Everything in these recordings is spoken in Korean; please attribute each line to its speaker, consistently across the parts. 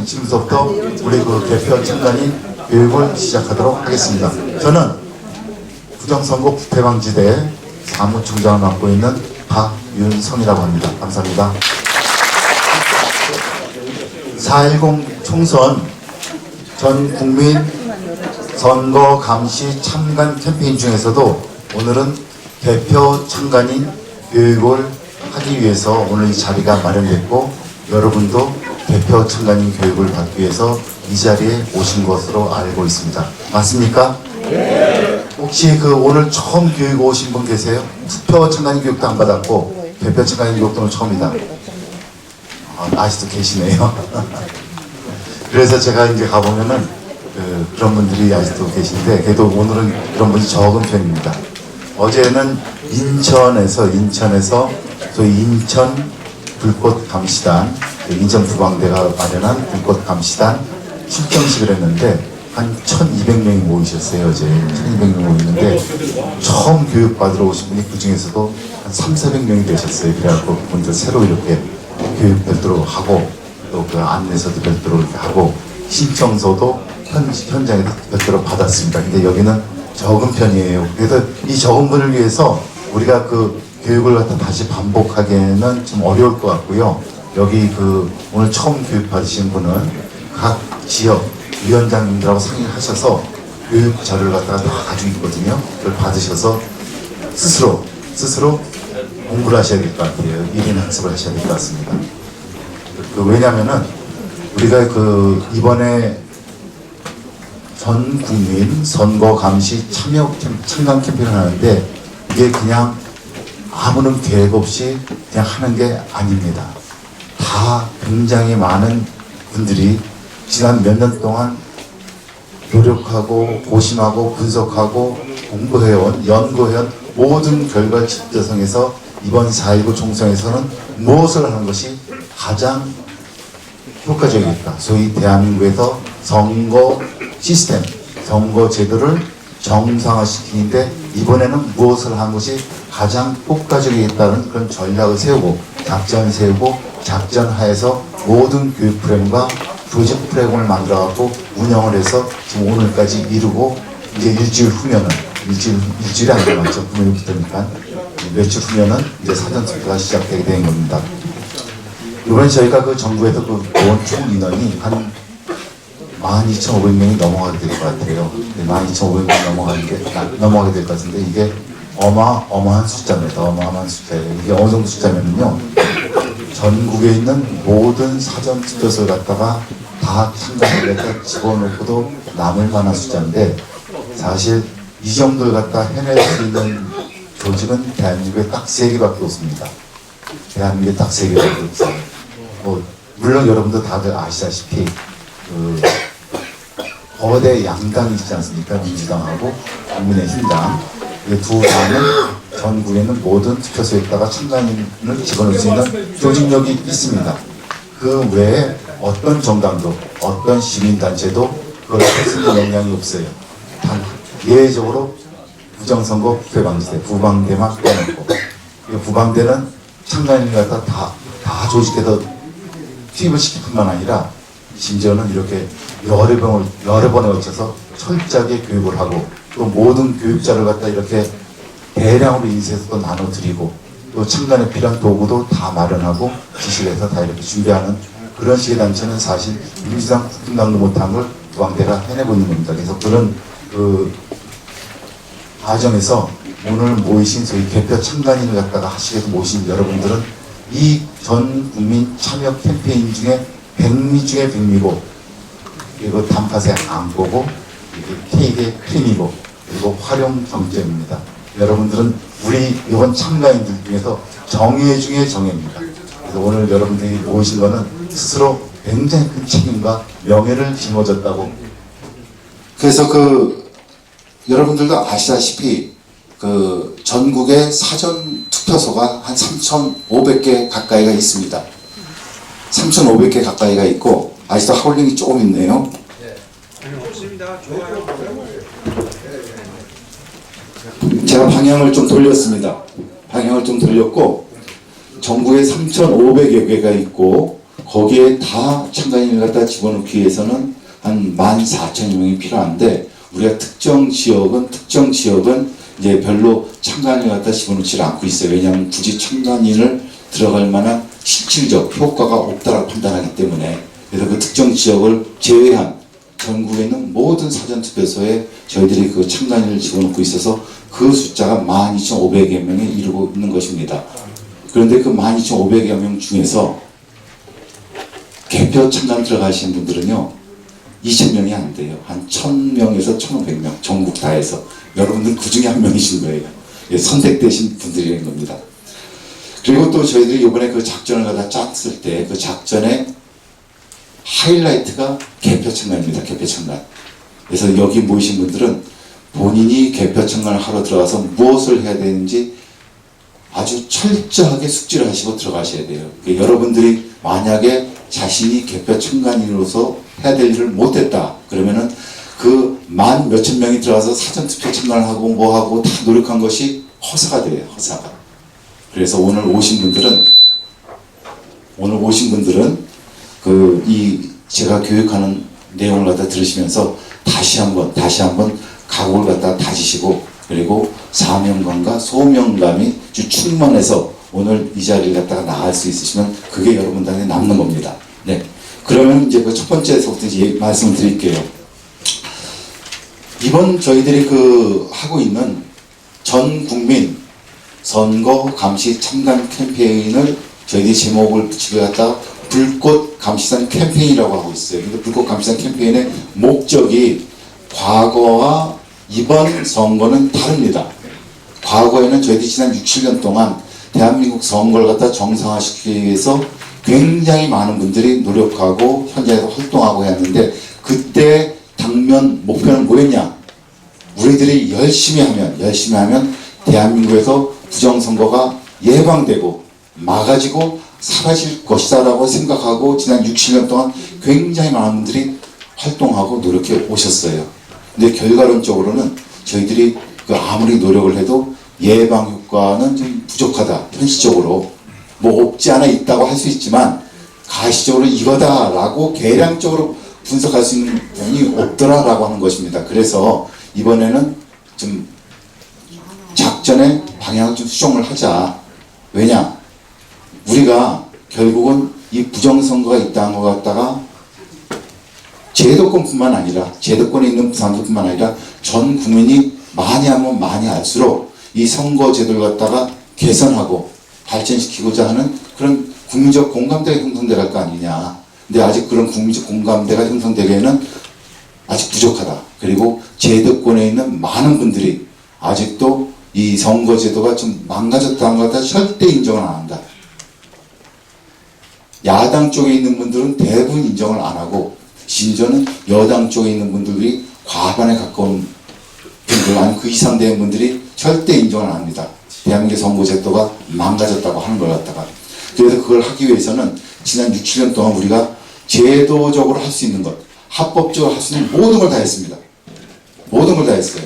Speaker 1: 지금부터 우리 그 대표 청단이 교육을 시작하도록 하겠습니다. 저는 부정선거 부패방지대 사무총장을 맡고 있는 박윤성이라고 합니다. 감사합니다. 4.10 총선 전 국민 선거 감시 참관 캠페인 중에서도 오늘은 대표 참관인 교육을 하기 위해서 오늘 이 자리가 마련됐고, 여러분도 대표 참관인 교육을 받기 위해서 이 자리에 오신 것으로 알고 있습니다. 맞습니까? 네. 혹시 그 오늘 처음 교육 오신 분 계세요? 투표 참관인 교육도 안 받았고 대표 참관인 교육도 오늘 처음이다. 아직도 계시네요. 그래서 제가 이제 가보면은 그런 분들이 아직도 계신데, 그래도 오늘은 그런 분이 적은 편입니다. 어제는 인천에서 저희 인천 불꽃 감시단, 인천 부방대가 마련한 불꽃 감시단 출정식을 했는데 한 1,200명이 모이셨어요. 어제 1,200명이 모였는데 처음 교육 받으러 오신 분이 그 중에서도 한 300~400명이 되셨어요. 그래갖고 그분들 새로 이렇게 교육 별도로 하고, 또 그 안내서도 별도로 이렇게 하고, 신청서도 현장에서 별도로 받았습니다. 근데 여기는 적은 편이에요. 그래서 이 적은 분을 위해서 우리가 그 교육을 갖다 다시 반복하기에는 좀 어려울 것 같고요. 여기 그 오늘 처음 교육 받으신 분은 각 지역 위원장님들하고 상의를 하셔서 교육 자료를 갖다가 다 가지고 있거든요. 그걸 받으셔서 스스로 공부를 하셔야 될 것 같아요. 1인 학습을 하셔야 될 것 같습니다. 왜냐면은 우리가 그 이번에 전 국민 선거 감시 참관 캠페인을 하는데 이게 그냥 아무런 계획 없이 그냥 하는 게 아닙니다. 다 굉장히 많은 분들이 지난 몇 년 동안 노력하고 고심하고 분석하고 공부해온, 연구해온 모든 결과 집대성에서 이번 4.19 총선에서는 무엇을 하는 것이 가장 효과적이겠다. 소위 대한민국에서 선거 시스템, 선거 제도를 정상화시키는데 이번에는 무엇을 한 것이 가장 효과적이겠다는 그런 전략을 세우고, 작전을 세우고, 작전 하에서 모든 교육 프레임과 조직 프레임을 만들어갖고 운영을 해서 지금 오늘까지 이루고, 이제 일주일 후면은, 일주일이 안 남았죠. 금요일부터니까. 며칠 후면은 이제 사전투표가 시작되게 된 겁니다. 이번에 저희가 그 정부에서 그 본 총 인원이 한 12,500명이 넘어가게 될 것 같아요. 12,500명이 넘어가게 될 것 같은데 이게 어마어마한 숫자입니다. 어마어마한 숫자예요. 이게 어느 정도 숫자면요, 전국에 있는 모든 사전 투표소를 갖다가 다 참가를 해서 집어넣고도 남을 만한 숫자인데, 사실 이 정도를 갖다 해낼 수 있는 조직은 대한민국에 딱 3개밖에 없습니다. 대한민국에 딱 3개밖에 없어요. 물론 여러분도 다들 아시다시피 그 거대 양당이 있지 않습니까? 민주당하고 국민의힘당. 이 두 당은 전국에 있는 모든 투표소에다가 참관인을 집어넣을 수 있는 조직력이 있습니다. 그 외에 어떤 정당도 어떤 시민단체도 그걸 할 수 있는 역량이 없어요. 단 예외적으로 부정선거 부패방지대, 부방대만 빼놓고, 부방대는 참관인을 갖다 다 조직해서 투입을 시킬 뿐만 아니라 심지어는 이렇게 여러 번에 걸쳐서 철저하게 교육을 하고, 또 모든 교육자를 갖다 이렇게 대량으로 인쇄해서 또 나눠드리고, 또 참관에 필요한 도구도 다 마련하고 지시를 해서 다 이렇게 준비하는 그런 식의 단체는 사실 민주당 국힘당도 못한 걸 부방대가 해내고 있는 겁니다. 그래서 그런 그 과정에서 오늘 모이신 저희 대표 참관인을 갖다가 하시게 해서 모신 여러분들은 이 전 국민 참여 캠페인 중에 백미 중에 백미고, 그리고 단팥에 안고고, 케이크에 크림이고, 그리고 활용 정점입니다. 여러분들은 우리 이번 참가인들 중에서 정예 중에 정예입니다. 그래서 오늘 여러분들이 모이신 거는 스스로 굉장히 큰 책임과 명예를 짊어졌다고. 그래서 여러분들도 아시다시피 전국의 사전 투표소가 한 3,500개 가까이가 있습니다. 3,500개 가까이가 있고, 아직도 하울링이 조금 있네요. 제가 방향을 좀 돌렸습니다. 방향을 좀 돌렸고, 전국에 3,500여 개가 있고,
Speaker 2: 거기에 다 참관인을 갖다 집어넣기 위해서는 한 14,000여 명이 필요한데, 우리가 특정 지역은 이제 별로 참관인을 갖다 집어넣지 않고 있어요. 왜냐하면 굳이 참관인을 들어갈 만한 실질적 효과가 없다라고 판단하기 때문에. 그래서 그 특정 지역을 제외한 전국에 있는 모든 사전투표소에 저희들이 그 참관인을 집어넣고 있어서 그 숫자가 12,500여 명에 이르고 있는 것입니다. 그런데 그 12,500여 명 중에서 개표 참관 들어가신 분들은요, 2,000명이 안 돼요. 한 1,000명에서 1,500명, 전국 다 해서. 여러분들 그 중에 한 명이신 거예요. 선택되신 분들이라는 겁니다. 그리고 또 저희들이 이번에 그 작전을 갖다 짰을 때 그 작전의 하이라이트가 개표 참관입니다. 개표 참관. 그래서 여기 모이신 분들은 본인이 개표 참관을 하러 들어가서 무엇을 해야 되는지 아주 철저하게 숙지를 하시고 들어가셔야 돼요. 여러분들이 만약에 자신이 개표 참관인으로서 해야 될 일을 못했다 그러면은 그 만 몇천 명이 들어가서 사전투표 참관을 하고 뭐 하고 다 노력한 것이 허사가 돼요. 허사가. 그래서 오늘 오신 분들은 그 제가 교육하는 내용을 갖다 들으시면서 다시 한번 각오를 갖다 다지시고, 그리고 사명감과 소명감이 충만해서 오늘 이 자리를 갖다가 나갈 수 있으시면 그게 여러분들한테 남는 겁니다. 네. 그러면 이제 그 첫 번째에서부터 이제 말씀을 드릴게요. 이번 저희들이 하고 있는 전 국민 선거 감시 참관 캠페인을 저희들이 제목을 붙이고 갖다 불꽃 감시선 캠페인이라고 하고 있어요. 근데 불꽃 감시선 캠페인의 목적이 과거와 이번 선거는 다릅니다. 과거에는 저희들이 지난 6, 7년 동안 대한민국 선거를 갖다 정상화시키기 위해서 굉장히 많은 분들이 노력하고 현장에서 활동하고 했는데, 그때 당면 목표는 뭐였냐? 우리들이 열심히 하면 대한민국에서 부정선거가 예방되고 막아지고 사라질 것이다 라고 생각하고 지난 6, 7년 동안 굉장히 많은 분들이 활동하고 노력해 오셨어요. 근데 결과론적으로는 저희들이 아무리 노력을 해도 예방 효과는 좀 부족하다. 현실적으로 뭐 없지 않아 있다고 할 수 있지만 가시적으로 이거다라고 계량적으로 분석할 수 있는 부분이 없더라라고 하는 것입니다. 그래서 이번에는 좀 작전의 방향을 좀 수정을 하자. 왜냐? 우리가 결국은 이 부정선거가 있다는 것 갖다가 제도권뿐만 아니라, 제도권에 있는 사람들뿐만 아니라 전 국민이 많이 하면 많이 할수록 이 선거제도를 갖다가 개선하고 발전시키고자 하는 그런 국민적 공감대가 형성될 거 아니냐. 근데 아직 그런 국민적 공감대가 형성되기에는 아직 부족하다. 그리고 제도권에 있는 많은 분들이 아직도 이 선거제도가 좀 망가졌다는 것 같아 절대 인정을 안 한다. 야당 쪽에 있는 분들은 대부분 인정을 안 하고, 심지어는 여당 쪽에 있는 분들이 과반에 가까운 분들, 아니 그 이상 되는 분들이 절대 인정을 안 합니다. 대한민국의 선거제도가 망가졌다고 하는 걸 갖다가. 그래서 그걸 하기 위해서는 지난 6, 7년 동안 우리가 제도적으로 할 수 있는 것, 합법적으로 할 수 있는 모든 걸 다 했습니다. 모든 걸 다 했어요.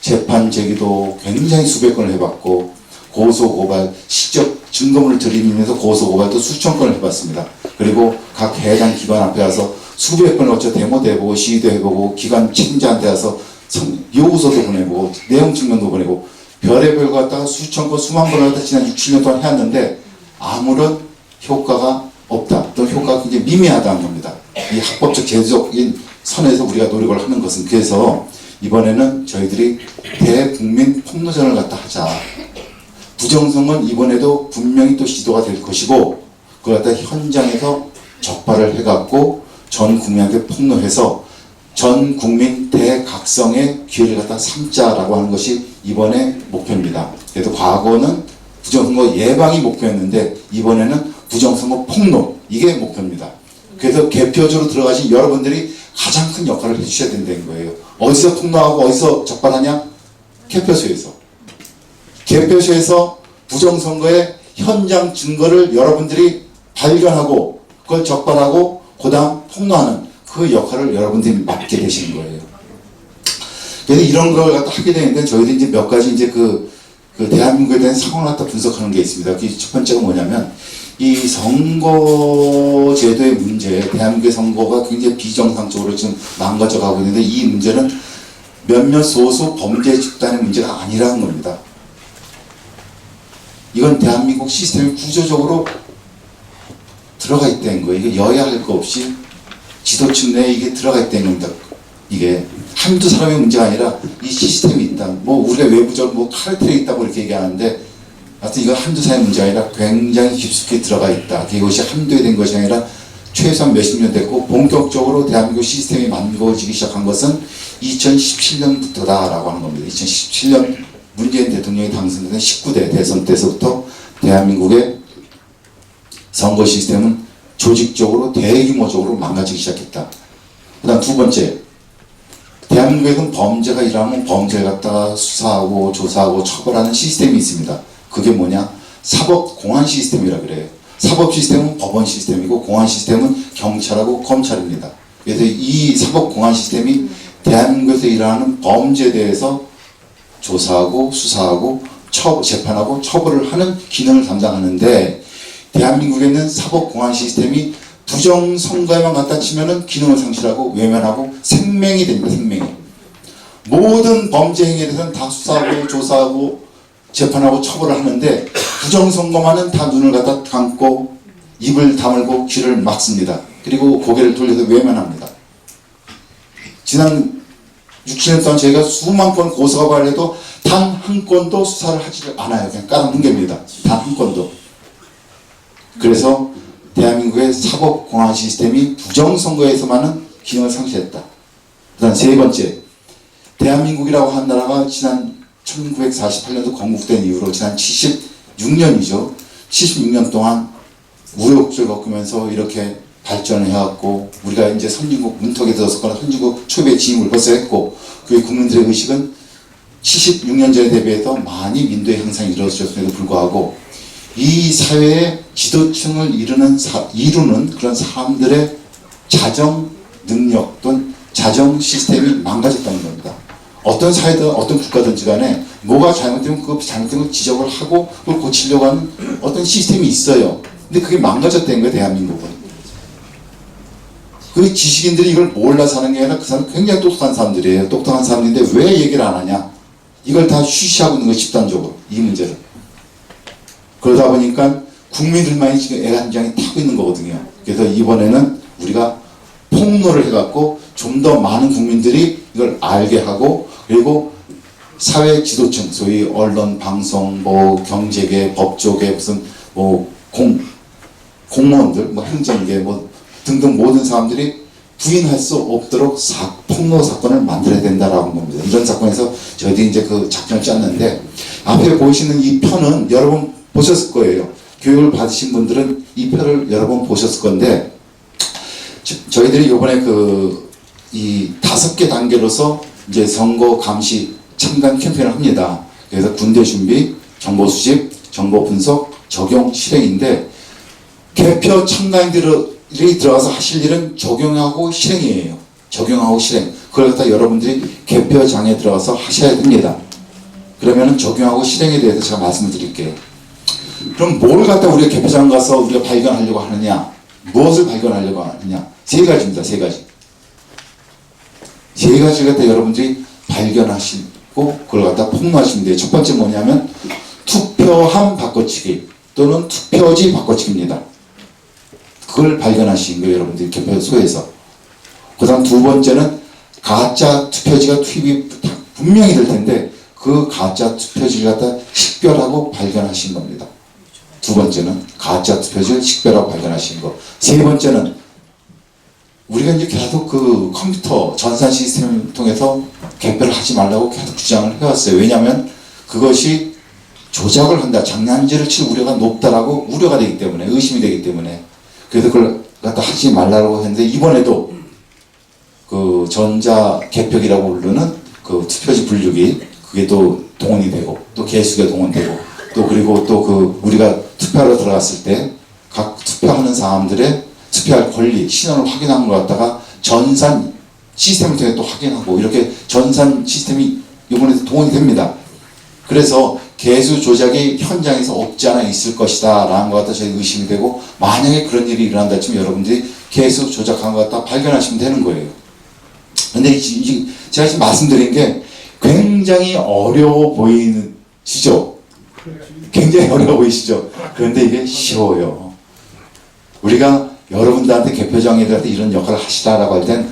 Speaker 2: 재판 제기도 굉장히 수백 건을 해봤고, 고소고발, 실적 증거물을 들이밀면서 고소고발도 수천 건을 해봤습니다. 그리고 각 해당 기관 앞에 가서 수백 건을 거쳐 데모도 해보고 시위도 해보고 기관 책임자한테 가서 요구서도 보내고 내용 증명도 보내고 별의별 거 갖다가 수천 건 수만 건을 갖다 지난 6, 7년 동안 해왔는데 아무런 효과가 없다. 또 효과가 굉장히 미미하다는 겁니다. 이 합법적 제도적인 선에서 우리가 노력을 하는 것은. 그래서 이번에는 저희들이 대국민 폭로전을 갖다 하자. 부정선거는 이번에도 분명히 또 시도가 될 것이고, 그걸 갖다 현장에서 적발을 해갖고 전 국민한테 폭로해서 전 국민 대각성의 기회를 갖다 삼자라고 하는 것이 이번의 목표입니다. 그래서 과거는 부정선거 예방이 목표였는데 이번에는 부정선거 폭로, 이게 목표입니다. 그래서 개표적으로 들어가신 여러분들이 가장 큰 역할을 해주셔야 된다는 거예요. 어디서 폭로하고 어디서 적발하냐? 개표소에서. 개표소에서 부정선거의 현장 증거를 여러분들이 발견하고 그걸 적발하고 그 다음 폭로하는 그 역할을 여러분들이 맡게 되시는 거예요. 그래서 이런 걸 갖다 하게 되는데 저희들이 이제 몇 가지 이제 그 대한민국에 대한 상황을 갖다 분석하는 게 있습니다. 그 첫 번째가 뭐냐면 이 선거제도의 문제, 대한민국의 선거가 굉장히 비정상적으로 지금 망가져 가고 있는데 이 문제는 몇몇 소수 범죄 집단의 문제가 아니라는 겁니다. 이건 대한민국 시스템이 구조적으로 들어가 있다는 거예요. 이게 여야 할 거 없이 지도층 내에 이게 들어가 있다는 겁니다. 이게 한두 사람의 문제가 아니라 이 시스템이 있다. 뭐 우리가 외부적으로 뭐 카르텔이 있다고 이렇게 얘기하는데 하여튼 이건 한두 사람의 문제가 아니라 굉장히 깊숙이 들어가 있다. 이것이 한두에 된 것이 아니라 최소한 몇십 년 됐고 본격적으로 대한민국 시스템이 만들어지기 시작한 것은 2017년부터다라고 하는 겁니다. 2017년 문재인 대통령이 당선된 19대 대선 때서부터 대한민국의 선거 시스템은 조직적으로 대규모적으로 망가지기 시작했다. 그 다음 두 번째, 대한민국에는 범죄가 일어나면 범죄를 갖다가 수사하고 조사하고 처벌하는 시스템이 있습니다. 그게 뭐냐? 사법공안 시스템이라 그래요. 사법 시스템은 법원 시스템이고 공안 시스템은 경찰하고 검찰입니다. 그래서 이 사법공안 시스템이 대한민국에서 일어나는 범죄에 대해서 조사하고 수사하고 재판하고 처벌을 하는 기능을 담당하는데 대한민국에는 사법공안 시스템이 부정선거에만 갖다 치면은 기능을 상실하고 외면하고 생명이 됩니다. 생명이. 모든 범죄 행위에 대해서는 다 수사하고 조사하고 재판하고 처벌을 하는데 부정선거만은 다 눈을 갖다 감고 입을 다물고 귀를 막습니다. 그리고 고개를 돌려서 외면합니다. 지난 6, 7년 동안 저희가 수만 건 고소가 해도 단 한 건도 수사를 하지 않아요. 그냥 깔아뭉갭니다. 단 한 건도. 그래서 대한민국의 사법공안 시스템이 부정선거에서만은 기능을 상실했다. 그 다음 세 번째, 대한민국이라고 한 나라가 지난 1948년도 건국된 이후로 지난 76년이죠. 76년 동안 우여곡절 겪으면서 이렇게 발전을 해왔고 우리가 이제 선진국 문턱에 들어섰거나 선진국 초입에 진입을 벌써 했고 그 국민들의 의식은 76년 전에 대비해서 많이 민도의 향상이 이루어졌음에도 불구하고 이 사회의 지도층을 이루는 그런 사람들의 자정 능력 또는 자정 시스템이 망가졌다는 겁니다. 어떤 사회든 어떤 국가든지 간에 뭐가 잘못되면 그 잘못된 걸 지적을 하고 그걸 고치려고 하는 어떤 시스템이 있어요. 근데 그게 망가졌다는 거예요. 대한민국은. 그 지식인들이 이걸 몰라서 하는 게 아니라 그 사람은 굉장히 똑똑한 사람들이에요. 똑똑한 사람인데 왜 얘기를 안 하냐. 이걸 다 쉬쉬하고 있는 거예요. 집단적으로. 이 문제를. 그러다 보니까 국민들만이 지금 애간장이 타고 있는 거거든요. 그래서 이번에는 우리가 폭로를 해갖고 좀 더 많은 국민들이 이걸 알게 하고 그리고 사회 지도층, 소위 언론, 방송, 뭐 경제계, 법조계, 무슨 뭐 공무원들, 뭐 행정계, 뭐 등등 모든 사람들이 부인할 수 없도록 폭로 사건을 만들어야 된다라는 겁니다. 이런 사건에서 저희들이 이제 그 작전을 짰는데 앞에 보이시는 이 편은 여러분 보셨을 거예요. 교육을 받으신 분들은 이 편을 여러 번 보셨을 건데 저희들이 이번에 이 5개 단계로서 이제 선거 감시 참관 캠페인을 합니다. 그래서 군대 준비, 정보 수집, 정보 분석, 적용, 실행인데 개표 참관인들이 들어가서 하실 일은 적용하고 실행이에요. 적용하고 실행. 그걸 갖다 여러분들이 개표장에 들어가서 하셔야 됩니다. 그러면은 적용하고 실행에 대해서 제가 말씀을 드릴게요. 그럼 뭘 갖다 우리가 개표장 가서 우리가 발견하려고 하느냐? 무엇을 발견하려고 하느냐? 세 가지입니다. 세 가지. 세 가지를 갖다 여러분들이 발견하시고 그걸 갖다 폭로하시면 돼요. 첫 번째 뭐냐면 투표함 바꿔치기 또는 투표지 바꿔치기입니다. 그걸 발견하신 거예요. 여러분들이 개표소에서. 그 다음 두 번째는 가짜 투표지가 투입이 분명히 될 텐데 그 가짜 투표지를 갖다 식별하고 발견하신 겁니다. 두 번째는 가짜 투표지를 식별하고 발견하신 거. 세 번째는 우리가 이제 계속 그 컴퓨터 전산 시스템을 통해서 개표를 하지 말라고 계속 주장을 해왔어요. 왜냐하면 그것이 조작을 한다, 장난질을 칠 우려가 높다라고 우려가 되기 때문에, 의심이 되기 때문에. 그래서 그걸 갖다 하지 말라고 했는데 이번에도 그 전자 개표기라고 부르는 그 투표지 분류기 그게 또 동원이 되고 또 개수가 동원되고 또 그리고 또 그 우리가 투표하러 들어갔을 때 각 투표하는 사람들의 투표할 권리, 신원을 확인하는 걸 갖다가 전산 시스템을 통해 또 확인하고 이렇게 전산 시스템이 이번에 동원이 됩니다. 그래서 개수 조작이 현장에서 없지 않아 있을 것이다 라는 것 같아 저희 의심이 되고, 만약에 그런 일이 일어난다 치면 여러분들이 개수 조작한 것 같다 발견하시면 되는 거예요. 근데 제가 지금 말씀드린 게 굉장히 어려워 보이시죠? 굉장히 어려워 보이시죠? 그런데 이게 쉬워요. 우리가 여러분들한테 개표장애들한테 이런 역할을 하시라라고 할 땐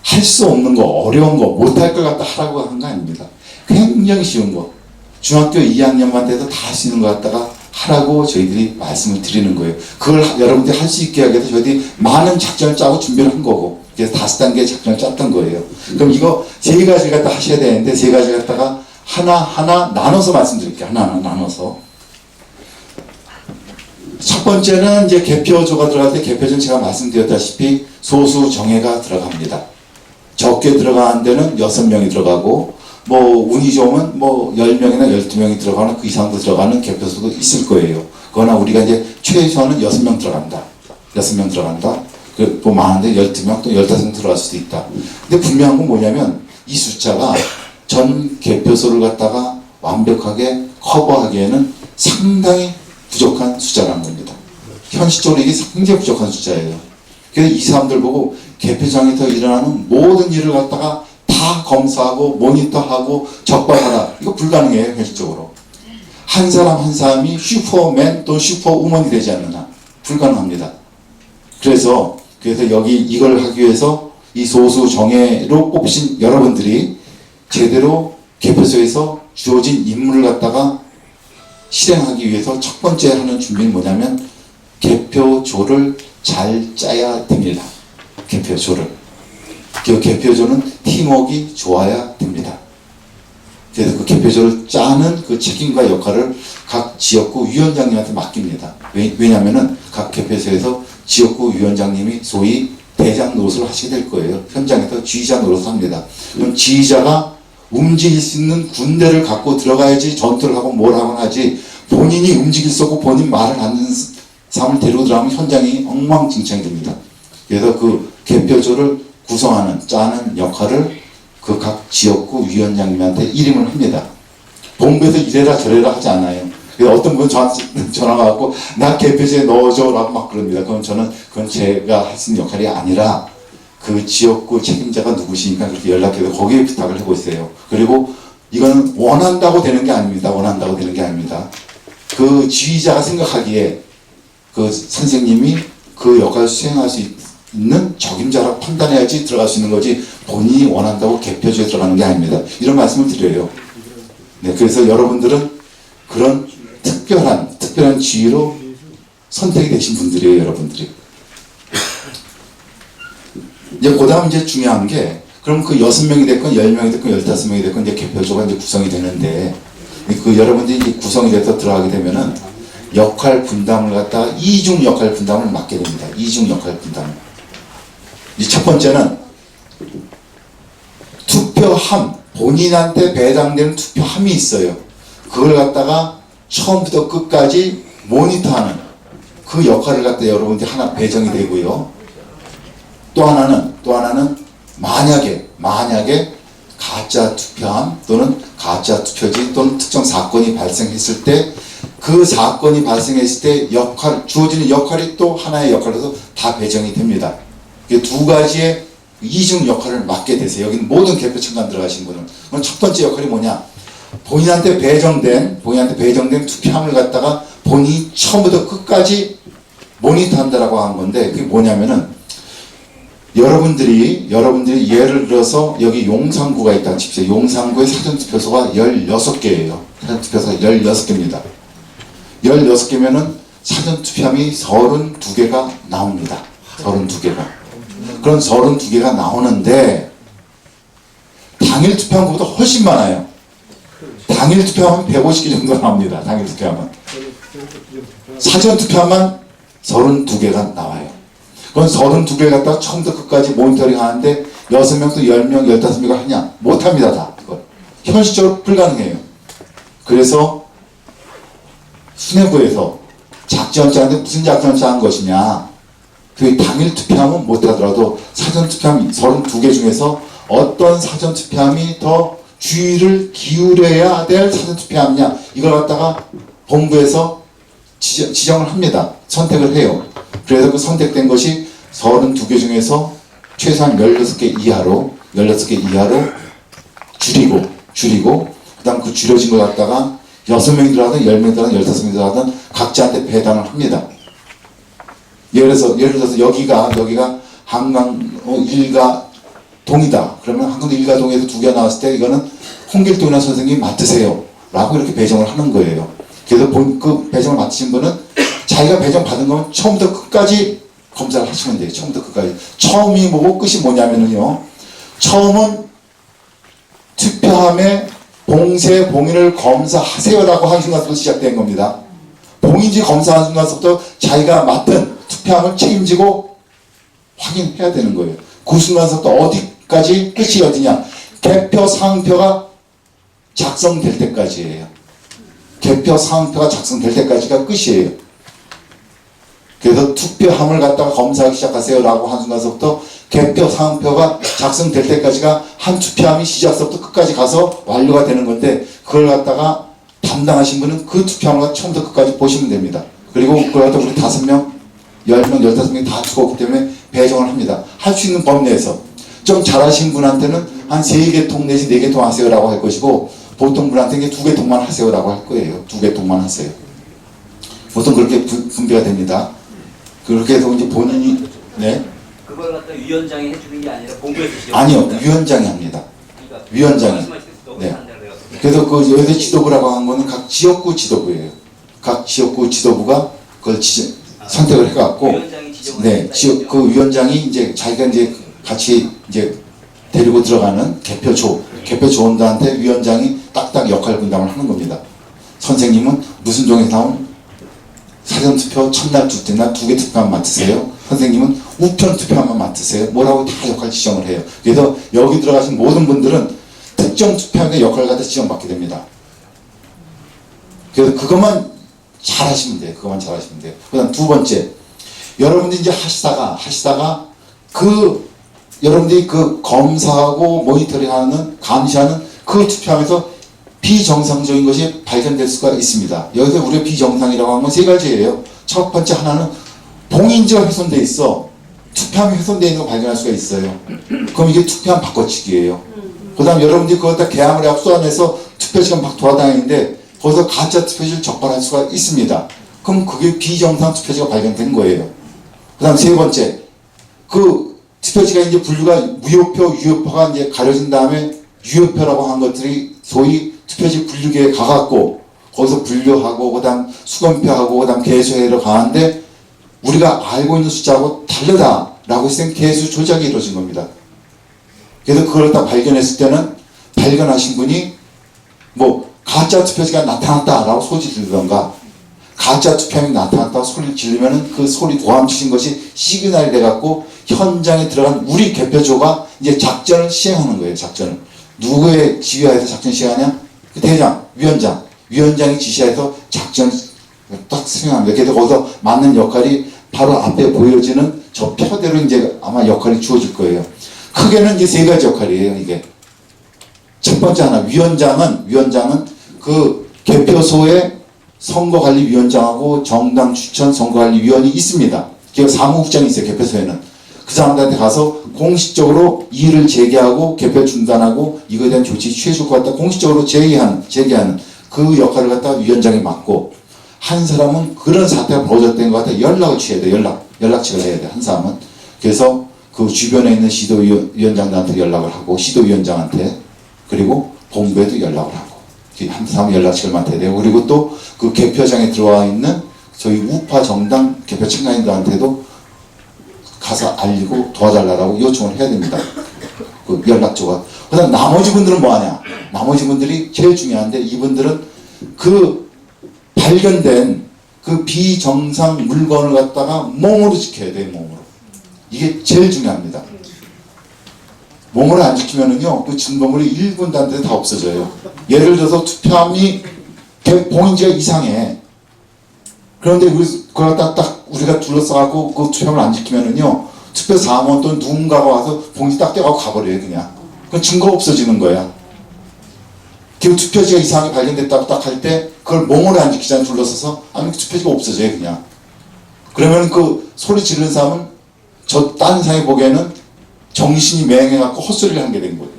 Speaker 2: 할 수 없는 거, 어려운 거, 못할 것 같다 하라고 한 거 아닙니다. 굉장히 쉬운 거. 중학교 2학년만 돼도 다 할 수 있는 것 같다가 하라고 저희들이 말씀을 드리는 거예요. 그걸 여러분들이 할 수 있게 하기 위해서 저희들이 많은 작전을 짜고 준비를 한 거고, 그래서 5단계 작전을 짰던 거예요. 그럼 이거 3가지 갖다 하셔야 되는데 3가지 갖다가 하나하나 나눠서 말씀드릴게요. 하나하나 나눠서. 첫 번째는 이제 개표조가 들어갈 때 개표조는 제가 말씀드렸다시피 소수 정예가 들어갑니다. 적게 들어가는 데는 6명이 들어가고, 뭐 운이 좋으면 뭐 10명이나 12명이 들어가거나 그 이상도 들어가는 개표소도 있을 거예요. 그러나 우리가 이제 최소한은 6명 들어간다. 6명 들어간다. 뭐 많은데 12명 또 15명 들어갈 수도 있다. 근데 분명한 건 뭐냐면 이 숫자가 전 개표소를 갖다가 완벽하게 커버하기에는 상당히 부족한 숫자라는 겁니다. 현실적으로 이게 굉장히 부족한 숫자예요. 그래서 이 사람들 보고 개표장에서 일어나는 모든 일을 갖다가 다 검사하고 모니터하고 적발하라. 이거 불가능해요, 현실적으로. 한 사람 한 사람이 슈퍼맨 또는 슈퍼우먼이 되지 않는 한 불가능합니다. 그래서 여기 이걸 하기 위해서 이 소수 정예로 뽑히신 여러분들이 제대로 개표소에서 주어진 임무를 갖다가 실행하기 위해서 첫 번째 하는 준비는 뭐냐면 개표조를 잘 짜야 됩니다. 개표조를. 그 개표조는 팀워크가 좋아야 됩니다. 그래서 그 개표조를 짜는 그 책임과 역할을 각 지역구 위원장님한테 맡깁니다. 왜냐하면 각 개표소에서 지역구 위원장님이 소위 대장 노릇을 하시게 될 거예요. 현장에서 지휘자 노릇을 합니다. 그럼 지휘자가 움직일 수 있는 군대를 갖고 들어가야지 전투를 하고 뭘 하거나 하지, 본인이 움직일 수 없고 본인 말을 안 듣는 사람을 데리고 들어가면 현장이 엉망진창이 됩니다. 그래서 그 개표조를 구성하는, 짜는 역할을 그 각 지역구 위원장님한테 일임을 합니다. 본부에서 이래라 저래라 하지 않아요. 그래서 어떤 분은 저한테 전화가 왔고 나 개표조에 넣어줘라고 막 그럽니다. 그럼 저는 그건 제가 할 수 있는 역할이 아니라 그 지역구 책임자가 누구시니까 그렇게 연락해서 거기에 부탁을 하고 있어요. 그리고 이거는 원한다고 되는 게 아닙니다. 원한다고 되는 게 아닙니다. 그 지휘자가 생각하기에 그 선생님이 그 역할을 수행할 수 있는 적임자라고 판단해야지 들어갈 수 있는 거지, 본인이 원한다고 개표조에 들어가는 게 아닙니다. 이런 말씀을 드려요. 네, 그래서 여러분들은 그런 특별한 지위로 선택이 되신 분들이에요, 여러분들이. 이제 그 다음 이제 중요한 게, 그럼 그 6명이 됐건 10명이 됐건 15명이 됐건 이제 개표조가 이제 구성이 되는데, 그 여러분들이 이제 구성이 돼서 들어가게 되면은 역할 분담을 갖다가 이중 역할 분담을 맡게 됩니다. 이중 역할 분담을. 첫 번째는 투표함, 본인한테 배당되는 투표함이 있어요. 그걸 갖다가 처음부터 끝까지 모니터하는 그 역할을 갖다 여러분들이 하나 배정이 되고요. 또 하나는 만약에 가짜 투표함 또는 가짜 투표지 또는 특정 사건이 발생했을 때, 그 사건이 발생했을 때 주어지는 역할이 또 하나의 역할로서 다 배정이 됩니다. 이 2가지의 이중 역할을 맡게 되세요. 여기는 모든 개표 청관 들어가신 분은. 그럼 첫 번째 역할이 뭐냐? 본인한테 배정된 투표함을 갖다가 본인이 처음부터 끝까지 모니터한다라고 한 건데, 그게 뭐냐면은 여러분들이 예를 들어서 여기 용산구가 있다 칩시다. 용산구의 사전투표소가 16개예요. 사전투표소가 16개입니다. 16개면은 사전투표함이 32개가 나옵니다. 32개가. 그런 32개가 나오는데 당일 투표함보다 훨씬 많아요. 당일 투표함은 150개 정도 나옵니다. 당일 투표함은. 사전투표함만 32개가 나와요. 그건 32개 갖다가 처음부터 끝까지 모니터링 하는데 6명 또 10명, 15명이 하냐? 못합니다. 다. 그걸. 현실적으로 불가능해요. 그래서 수뇌부에서 작전 짜는데 무슨 작전을 짠 것이냐? 그 당일 투표함은 못하더라도 사전 투표함 32개 중에서 어떤 사전 투표함이 더 주의를 기울여야 될 사전투표함이냐 이걸 갖다가 본부에서 지정을 합니다. 선택을 해요. 그래서 그 선택된 것이 32개 중에서 최소한 16개 이하로 줄이고 그다음 그 줄여진 걸 갖다가 6명이 들어가든 10명이 들어가든 15명이 들어가든 각자한테 배당을 합니다. 예를 들어서 여기가 한강 일가 동이다. 그러면 한강 일가 동에서 2개 나왔을 때 이거는 홍길동이나 선생님이 맡으세요. 라고 이렇게 배정을 하는 거예요. 그래서 그 배정을 맡으신 분은 자기가 배정 받은 거면 처음부터 끝까지 검사를 하시면 돼요. 처음부터 끝까지. 처음이 뭐고 끝이 뭐냐면요. 처음은 투표함에 봉쇄, 봉인을 검사하세요라고 한 순간부터 시작된 겁니다. 봉인지 검사한 순간부터 자기가 맡은 투표함을 책임지고 확인해야 되는 거예요. 그 순간부터 어디까지 끝이 어디냐. 개표 상표가 작성될 때까지예요. 개표 상표가 작성될 때까지가 끝이에요. 그래서 투표함을 갖다가 검사하기 시작하세요라고 한 순간부터 개표 상표가 작성될 때까지가 한 투표함이 시작부터 끝까지 가서 완료가 되는 건데 그걸 갖다가 담당하신 분은 그 투표함을 처음부터 끝까지 보시면 됩니다. 그리고 그걸 갖다가 우리 5명, 10명, 15명이 다 죽었기 때문에 배정을 합니다. 할 수 있는 범 내에서. 좀 잘하신 분한테는 한 3개 통 내지 4개 통 하세요라고 할 것이고 보통 분한테는 2개 통만 하세요라고 할 거예요. 2개 통만 하세요. 보통 그렇게 분배가 됩니다. 그렇게 해서 이제 본인이 네.
Speaker 3: 그걸 갖다 위원장이 해주는 게 아니라 본부에서
Speaker 2: 아니요, 위원장이 합니다.
Speaker 3: 그러니까
Speaker 2: 위원장이. 네. 그래서 그 여기서 지도부라고 한 거는 각 지역구 지도부예요. 각 지역구 지도부가 그걸 선택을 해갖고, 네, 지역 그 위원장이 이제 자기가 이제 같이 이제 데리고 들어가는 개표조원들한테 위원장이 딱딱 역할 분담을 하는 겁니다. 선생님은 무슨 종에서 나온 사전투표 첫날, 둘째 날 2개 투표만 맡으세요. 선생님은 우편 투표만 맡으세요. 뭐라고 다 역할 지정을 해요. 그래서 여기 들어가신 모든 분들은 특정 투표함의 역할을 갖다 지정받게 됩니다. 그래서 그것만 잘하시면 돼요. 그 다음 2번째, 여러분들이 이제 하시다가 여러분들이 그 검사하고 모니터링하는 감시하는 그 투표함에서 비정상적인 것이 발견될 수가 있습니다. 여기서 우리가 비정상이라고 하는 건 3가지예요. 첫 번째 하나는 봉인지가 훼손돼 있어. 투표함이 훼손돼 있는 거 발견할 수가 있어요. 그럼 이게 투표함 바꿔치기예요. 그 다음 여러분들이 그거 다 개함을 하고 쏘아내서 투표시간 막 돌아다니는데 거기서 가짜 투표지를 적발할 수가 있습니다. 그럼 그게 비정상 투표지가 발견된 거예요. 그 다음 3번째, 그 투표지가 이제 분류가 무효표, 유효표가 이제 가려진 다음에 유효표라고 한 것들이 소위 투표지 분류기에 가갖고 거기서 분류하고 그다음 수검표하고 그다음 개수회로 가는데 우리가 알고 있는 숫자하고 다르다라고 했을 때 개수 조작이 이루어진 겁니다. 그래서 그걸 다 발견했을 때는 발견하신 분이 뭐 가짜 투표지가 나타났다라고 소리 지르던가 가짜 투표함이 나타났다고 소리를 지르면은 그 소리 도함치신 것이 시그널이 돼갖고 현장에 들어간 우리 개표조가 이제 작전을 시행하는 거예요. 작전을. 누구의 지휘하에서 작전 시행하냐? 그 대장, 위원장이 지시해서 작전 딱 수행합니다. 그래서 거기서 맞는 역할이 바로 앞에 보여지는 저 표대로 이제 아마 역할이 주어질 거예요. 크게는 이제 3가지 역할이에요. 이게 첫 번째 하나, 위원장은 그 개표소에 선거관리위원장하고 정당 추천 선거관리위원이 있습니다. 그래서 사무국장이 있어요. 개표소에는. 그 사람들한테 가서 공식적으로 이의를 제기하고 개표 중단하고 이거에 대한 조치 취해줄 것 같다 공식적으로 제기하는 그 역할을 갖다 위원장이 맡고 한 사람은 그런 사태가 벌어졌던 것 같아 연락을 취해야 돼. 연락책을 해야 돼. 한 사람은. 그래서 그 주변에 있는 시도위원장들한테 연락을 하고 시도위원장한테 그리고 본부에도 연락을 하고 한 사람은 연락책을 맡아야 돼요. 그리고 또 그 개표장에 들어와 있는 저희 우파 정당 개표 참가인들한테도 가서 알리고 도와달라고 요청을 해야 됩니다. 그 연락처가. 그 다음 나머지 분들은 뭐 하냐? 나머지 분들이 제일 중요한데 이분들은 그 발견된 그 비정상 물건을 갖다가 몸으로 지켜야 돼요. 몸으로. 이게 제일 중요합니다. 몸으로 안 지키면은요, 그 증거물이 1분도 안 돼서 다 없어져요. 예를 들어서 투표함이 봉인지가 이상해. 그런데 그걸 딱 우리가 둘러싸고 그 투표함을 안 지키면은요, 투표 사무원 또는 누군가가 와서 봉지 딱 떼고 가버려요, 그냥. 그 증거 없어지는 거야. 그 투표지가 이상하게 발견됐다고 딱 할 때 그걸 몽골에 안 지키잖아요. 둘러서서. 아니 투표지가 없어져요 그냥. 그러면 그 소리 지르는 사람은 저 딴 사람이 보기에는 정신이 맹해갖고 헛소리를 한 게 된 거예요.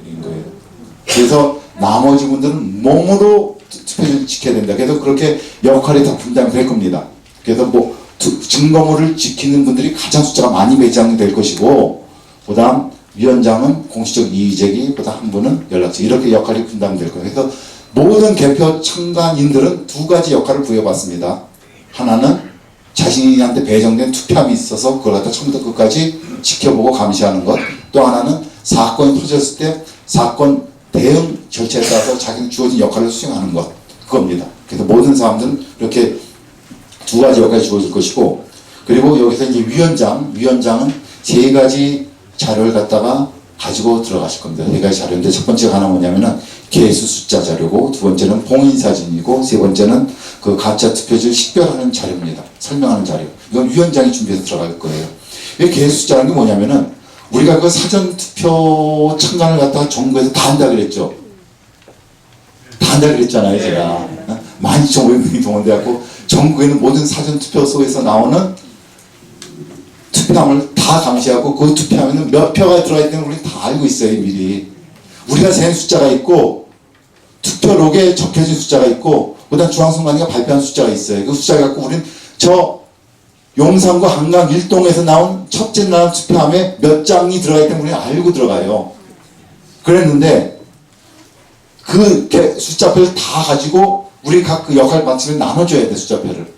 Speaker 2: 그래서 나머지 분들은 몸으로 투표지를 지켜야 된다. 그래서 그렇게 역할이 다 분담이 될 겁니다. 그래서 뭐 증거물을 지키는 분들이 가장 숫자가 많이 배정될 것이고, 그다음 위원장은 공식적 이의제기, 그다음 한 분은 연락처, 이렇게 역할이 분담될 거예요. 그래서 모든 개표 참관인들은 두 가지 역할을 부여받습니다. 하나는 자신한테 배정된 투표함이 있어서 그걸 갖다 처음부터 끝까지 지켜보고 감시하는 것. 또 하나는 사건이 터졌을 때 사건 대응 절차에 따라서 자기는 주어진 역할을 수행하는 것. 그겁니다. 그래서 모든 사람들은 이렇게 두 가지 역할이 주어질 것이고, 그리고 여기서 이제 위원장은 세 가지 자료를 갖다가 가지고 들어가실 겁니다. 세 가지 자료인데 첫 번째가 하나 뭐냐면은 개수 숫자 자료고, 두 번째는 봉인 사진이고, 세 번째는 그 가짜 투표지를 식별하는 자료입니다. 설명하는 자료. 이건 위원장이 준비해서 들어갈 거예요. 이 개수 숫자라는 게 뭐냐면은 우리가 그 사전 투표 참관을 갖다가 정부에서 다 한다 그랬죠. 다 한다 그랬잖아요, 제가. 12,500명이 동원돼갖고 전국에는 모든 사전 투표소에서 나오는 투표함을 다 감시하고, 그 투표함에는 몇 표가 들어가 있는 걸 우리 다 알고 있어요, 미리. 우리가 센 숫자가 있고, 투표록에 적혀진 숫자가 있고, 그다음 중앙선관위가 발표한 숫자가 있어요. 그 숫자 갖고 우리는 저 용산구 한강 일동에서 나온 첫째 날 투표함에 몇 장이 들어가 있다는 우리는 알고 들어가요. 그랬는데 그 숫자표를 다 가지고 우리 각 그 역할 마치면 나눠줘야 돼. 숫자표를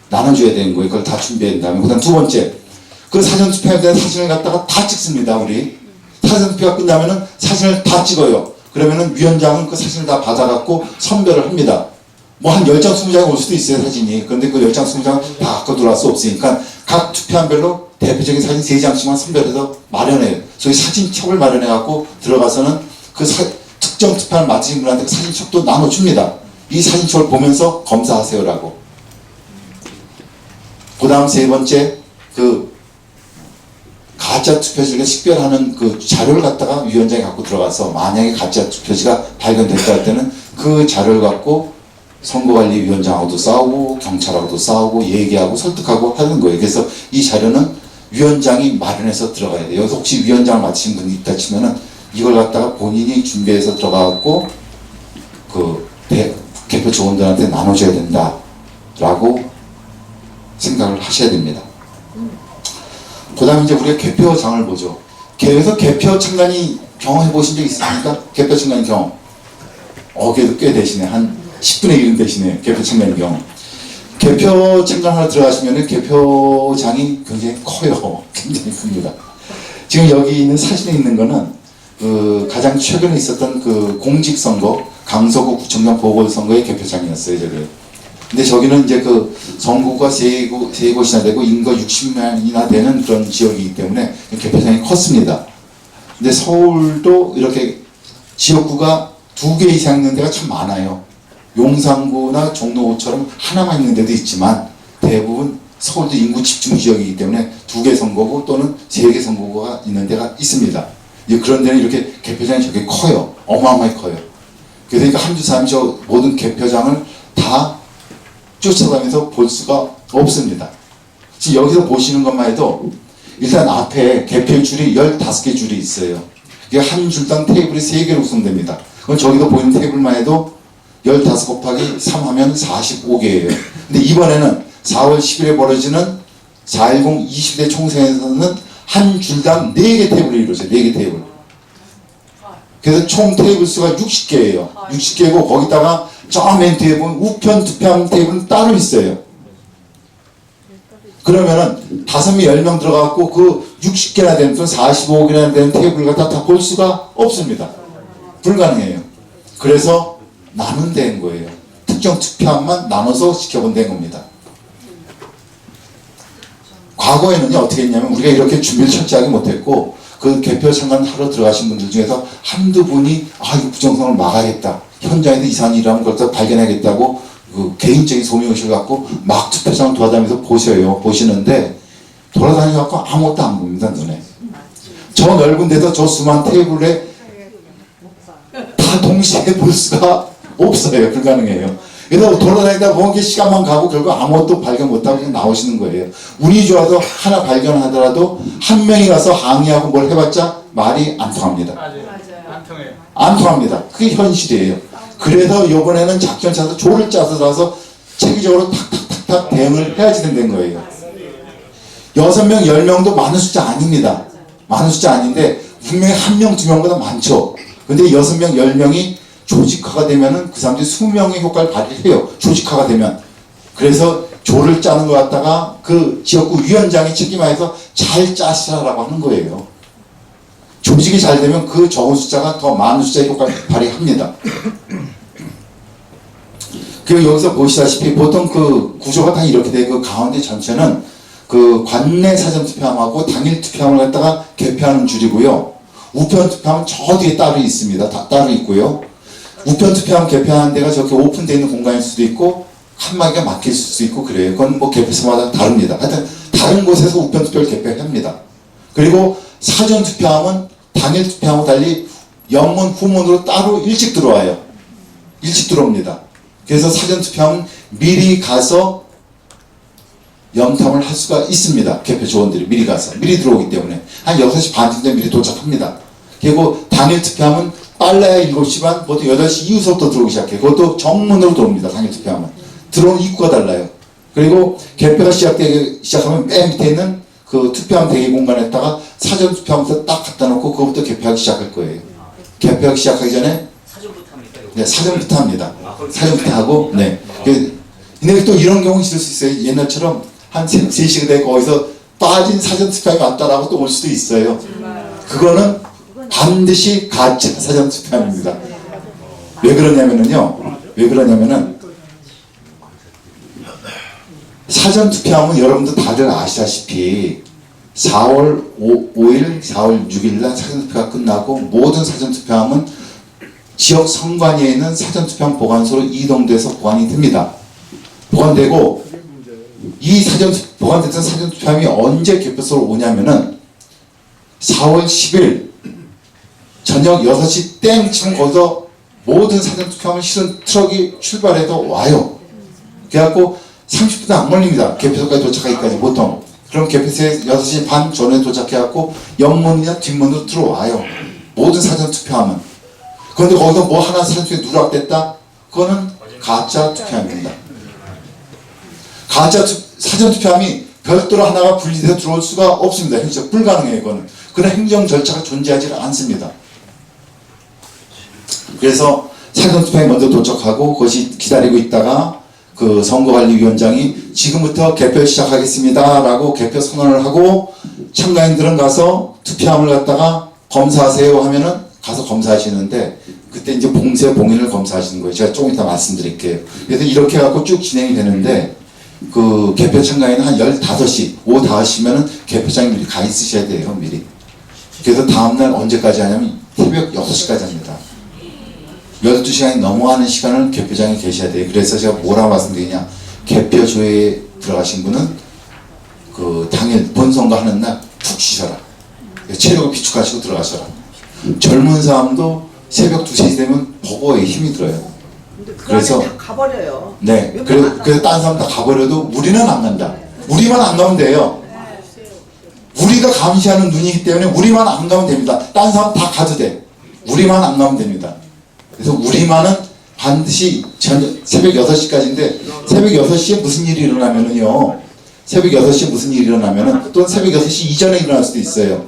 Speaker 2: 나눠줘야 되는 거예요. 그걸 다 준비한 다음에, 그다음 두 번째, 그 사전 투표에 대한 사진을 갖다가 다 찍습니다. 우리 사전 투표가 끝나면은 사진을 다 찍어요. 그러면은 위원장은 그 사진을 다 받아갖고 선별을 합니다. 뭐 한 10장, 20장이 올 수도 있어요, 사진이. 그런데 그 10장, 20장 다 갖고 들어갈 수 없으니까 각 투표함별로 대표적인 사진 3장씩만 선별해서 마련해요. 저희 사진첩을 마련해갖고 들어가서는 그 특정 투표함을 맡으신 분한테 그 사진첩도 나눠줍니다. 이 사진첩을 보면서 검사하세요라고. 그 다음 세 번째, 그 가짜 투표지를 식별하는 그 자료를 갖다가 위원장이 갖고 들어가서, 만약에 가짜 투표지가 발견됐다 할 때는 그 자료를 갖고 선거관리위원장하고도 싸우고 경찰하고도 싸우고 얘기하고 설득하고 하는 거예요. 그래서 이 자료는 위원장이 마련해서 들어가야 돼요. 여기서 혹시 위원장을 맡으신 분이 있다 치면은 이걸 갖다가 본인이 준비해서 들어가갖고 그 개표 조원들한테 나눠줘야 된다라고 생각을 하셔야 됩니다. 그 다음에 이제 우리가 개표장을 보죠. 그래서 개표 참관이 경험해 보신 적 있습니까? 개표 참관 경험. 그래도 꽤 되시네. 한 10분의 1은 되시네. 개표 참관 경험. 개표 참관하러 들어가시면 개표장이 굉장히 커요. 굉장히 큽니다. 지금 여기 있는 사진에 있는 거는 그 가장 최근에 있었던 그 공직선거, 강서구 구청장 보궐선거의 개표장이었어요, 저게. 근데 저기는 이제 그 전국과 세 곳이나 되고 인구 60만이나 되는 그런 지역이기 때문에 개표장이 컸습니다. 근데 서울도 이렇게 지역구가 2개 이상 있는 데가 참 많아요. 용산구나 종로구처럼 하나만 있는 데도 있지만 대부분 서울도 인구 집중 지역이기 때문에 2개 선거구 또는 3개 선거구가 있는 데가 있습니다. 그런 데는 이렇게 개표장이 저게 커요. 어마어마하게 커요. 그러니까 한두 사람이 저 모든 개표장을 다 쫓아다니면서 볼 수가 없습니다. 지금 여기서 보시는 것만 해도 일단 앞에 개표 줄이 15개 줄이 있어요. 이게 한 줄당 테이블이 3개로 구성됩니다. 그럼 저기서 보이는 테이블만 해도 15 곱하기 3 하면 45개예요. 근데 이번에는 4월 10일에 벌어지는 4.10 20대 총선에서는 한 줄당 4개 테이블이 이루어져요. 4개 테이블. 그래서 총 테이블 수가 60개예요. 60개고 거기다가 저 맨 뒤에 보면 우편 투표함 테이블은 따로 있어요. 그러면은 5명, 10명 들어가고 그 60개나 되는, 45개나 되는 테이블을 갖다 다 볼 수가 없습니다. 불가능해요. 그래서 나눈다는 거예요. 특정 투표함만 나눠서 지켜본다는 겁니다. 과거에는요, 어떻게 했냐면 우리가 이렇게 준비를 철저하게 못했고, 그 개표 참관하러 들어가신 분들 중에서 한두 분이 이거 부정선거를 막아야겠다, 현장에서 이상한 일을 하면 그걸 발견하겠다고 그 개인적인 소명의식을 갖고 막 투표장을 돌아다니면서 보시는데 돌아다니갖고 아무것도 안 보입니다, 눈에. 저 넓은 데서 저 수많은 테이블에 다 동시에 동시에 볼 수가 없어요. 불가능해요. 그래서 돌아다니다 보면 게 시간만 가고 결국 아무것도 발견 못하고 그냥 나오시는 거예요. 운이 좋아서 하나 발견하더라도 한 명이 가서 항의하고 뭘 해봤자 말이 안 통합니다.
Speaker 4: 맞아요. 안 통해요.
Speaker 2: 안 통합니다. 그게 현실이에요. 그래서 이번에는 작전 짜서 조를 짜서 나서 체계적으로 탁탁탁탁 대응을 해야지 된다는 거예요. 6명, 10명도 많은 숫자 아닙니다. 많은 숫자 아닌데 분명히 1명, 2명보다 많죠. 근데 6명, 10명이 조직화가 되면은 그 사람들이 수명의 효과를 발휘해요. 조직화가 되면. 그래서 조를 짜는 것 갖다가 그 지역구 위원장이 책임하여서 잘 짜시라라고 하는 거예요. 조직이 잘 되면 그 적은 숫자가 더 많은 숫자의 효과를 발휘합니다. 그리고 여기서 보시다시피 보통 그 구조가 다 이렇게 되고 그 가운데 전체는 그 관내 사전 투표함하고 당일 투표함을 갖다가 개표하는 줄이고요. 우편 투표함은 저 뒤에 따로 있습니다. 다 따로 있고요. 우편 투표함 개표하는 데가 저렇게 오픈되어 있는 공간일 수도 있고 칸막이가 막힐 수도 있고 그래요. 그건 뭐 개표소마다 다릅니다. 하여튼 다른 곳에서 우편 투표를 개표합니다. 그리고 사전 투표함은 당일 투표함과 달리 영문, 후문으로 따로 일찍 들어와요. 일찍 들어옵니다. 그래서 사전 투표함은 미리 가서 염탐을 할 수가 있습니다. 개표 조원들이 미리 가서. 미리 들어오기 때문에. 한 6시 반쯤 되면 미리 도착합니다. 그리고 당일 투표함은 빨라야 7시 반, 보통 8시 이후서부터 들어오기 시작해요. 그것도 정문으로 들어옵니다. 당일 투표함은. 들어오는 입구가 달라요. 그리고 개표가 시작하면 맨 밑에 있는 그 투표함 대기 공간에다가 사전 투표함부터 딱 갖다 놓고 그것부터 개표하기 시작할 거예요. 개표하기 시작하기 전에
Speaker 3: 사전부터 합니까? 이거?
Speaker 2: 네, 사전부터 합니다. 사전부터 하고, 네. 근데 또 이런 경우 있을 수 있어요. 옛날처럼 한 3시가 되고 거기서 빠진 사전 투표함이 왔다라고 또 올 수도 있어요. 그거는 반드시 가짜 사전 투표함입니다. 왜 그러냐면은요. 왜 그러냐면은 사전 투표함은 여러분들 다들 아시다시피 4월 5일, 4월 6일 날 사전 투표가 끝나고 모든 사전 투표함은 지역 선관위에 있는 사전 투표함 보관소로 이동돼서 보관이 됩니다. 보관되고 이 보관됐던 사전 투표함이 언제 개표소로 오냐면은 4월 10일 저녁 6시 땡 치면 거기서 모든 사전 투표함을 실은 트럭이 출발해서 와요. 그래갖고 30분도 안 걸립니다. 개표소까지 도착하기까지 보통. 그럼 개표소에 6시 반 전에 도착해갖고 옆문이나 뒷문으로 들어와요. 모든 사전 투표함은. 그런데 거기서 뭐 하나 사전 투표에 누락됐다? 그거는 가짜 투표함입니다. 가짜 사전 투표함이 별도로 하나가 분리돼서 들어올 수가 없습니다. 현실 불가능해요. 이거는. 그런 행정 절차가 존재하지 않습니다. 그래서 사전 투표함이 먼저 도착하고 그것이 기다리고 있다가 그 선거관리위원장이 지금부터 개표 시작하겠습니다 라고 개표 선언을 하고 참가인들은 가서 투표함을 갖다가 검사하세요 하면은 가서 검사하시는데 그때 이제 봉인을 검사하시는 거예요. 제가 조금 이따 말씀드릴게요. 그래서 이렇게 해갖고 쭉 진행이 되는데 그 개표 참가인은 한 15시, 오후 5시면은 개표장에 미리 가 있으셔야 돼요, 미리. 그래서 다음날 언제까지 하냐면 새벽 6시까지 합니다. 12시간이 넘어가는 시간을 개표장에 계셔야 돼요. 그래서 제가 뭐라고 말씀드리냐. 개표조에 들어가신 분은 그 당일 본선거 하는 날 푹 쉬셔라. 체력을 비축하시고 들어가셔라. 젊은 사람도 새벽 2시 되면 버거에 힘이 들어요. 그래서
Speaker 5: 다 가버려요.
Speaker 2: 네. 그래서 다른 사람 다 가버려도 우리는 안 간다. 우리만 안 가면 돼요. 우리가 감시하는 눈이기 때문에 우리만 안 가면 됩니다. 다른 사람 다 가도 돼. 우리만 안 가면 됩니다. 그래서 우리만은 반드시 새벽 6시까지인데 새벽 6시에 무슨 일이 일어나면은요. 새벽 6시에 무슨 일이 일어나면은 또는 새벽 6시 이전에 일어날 수도 있어요.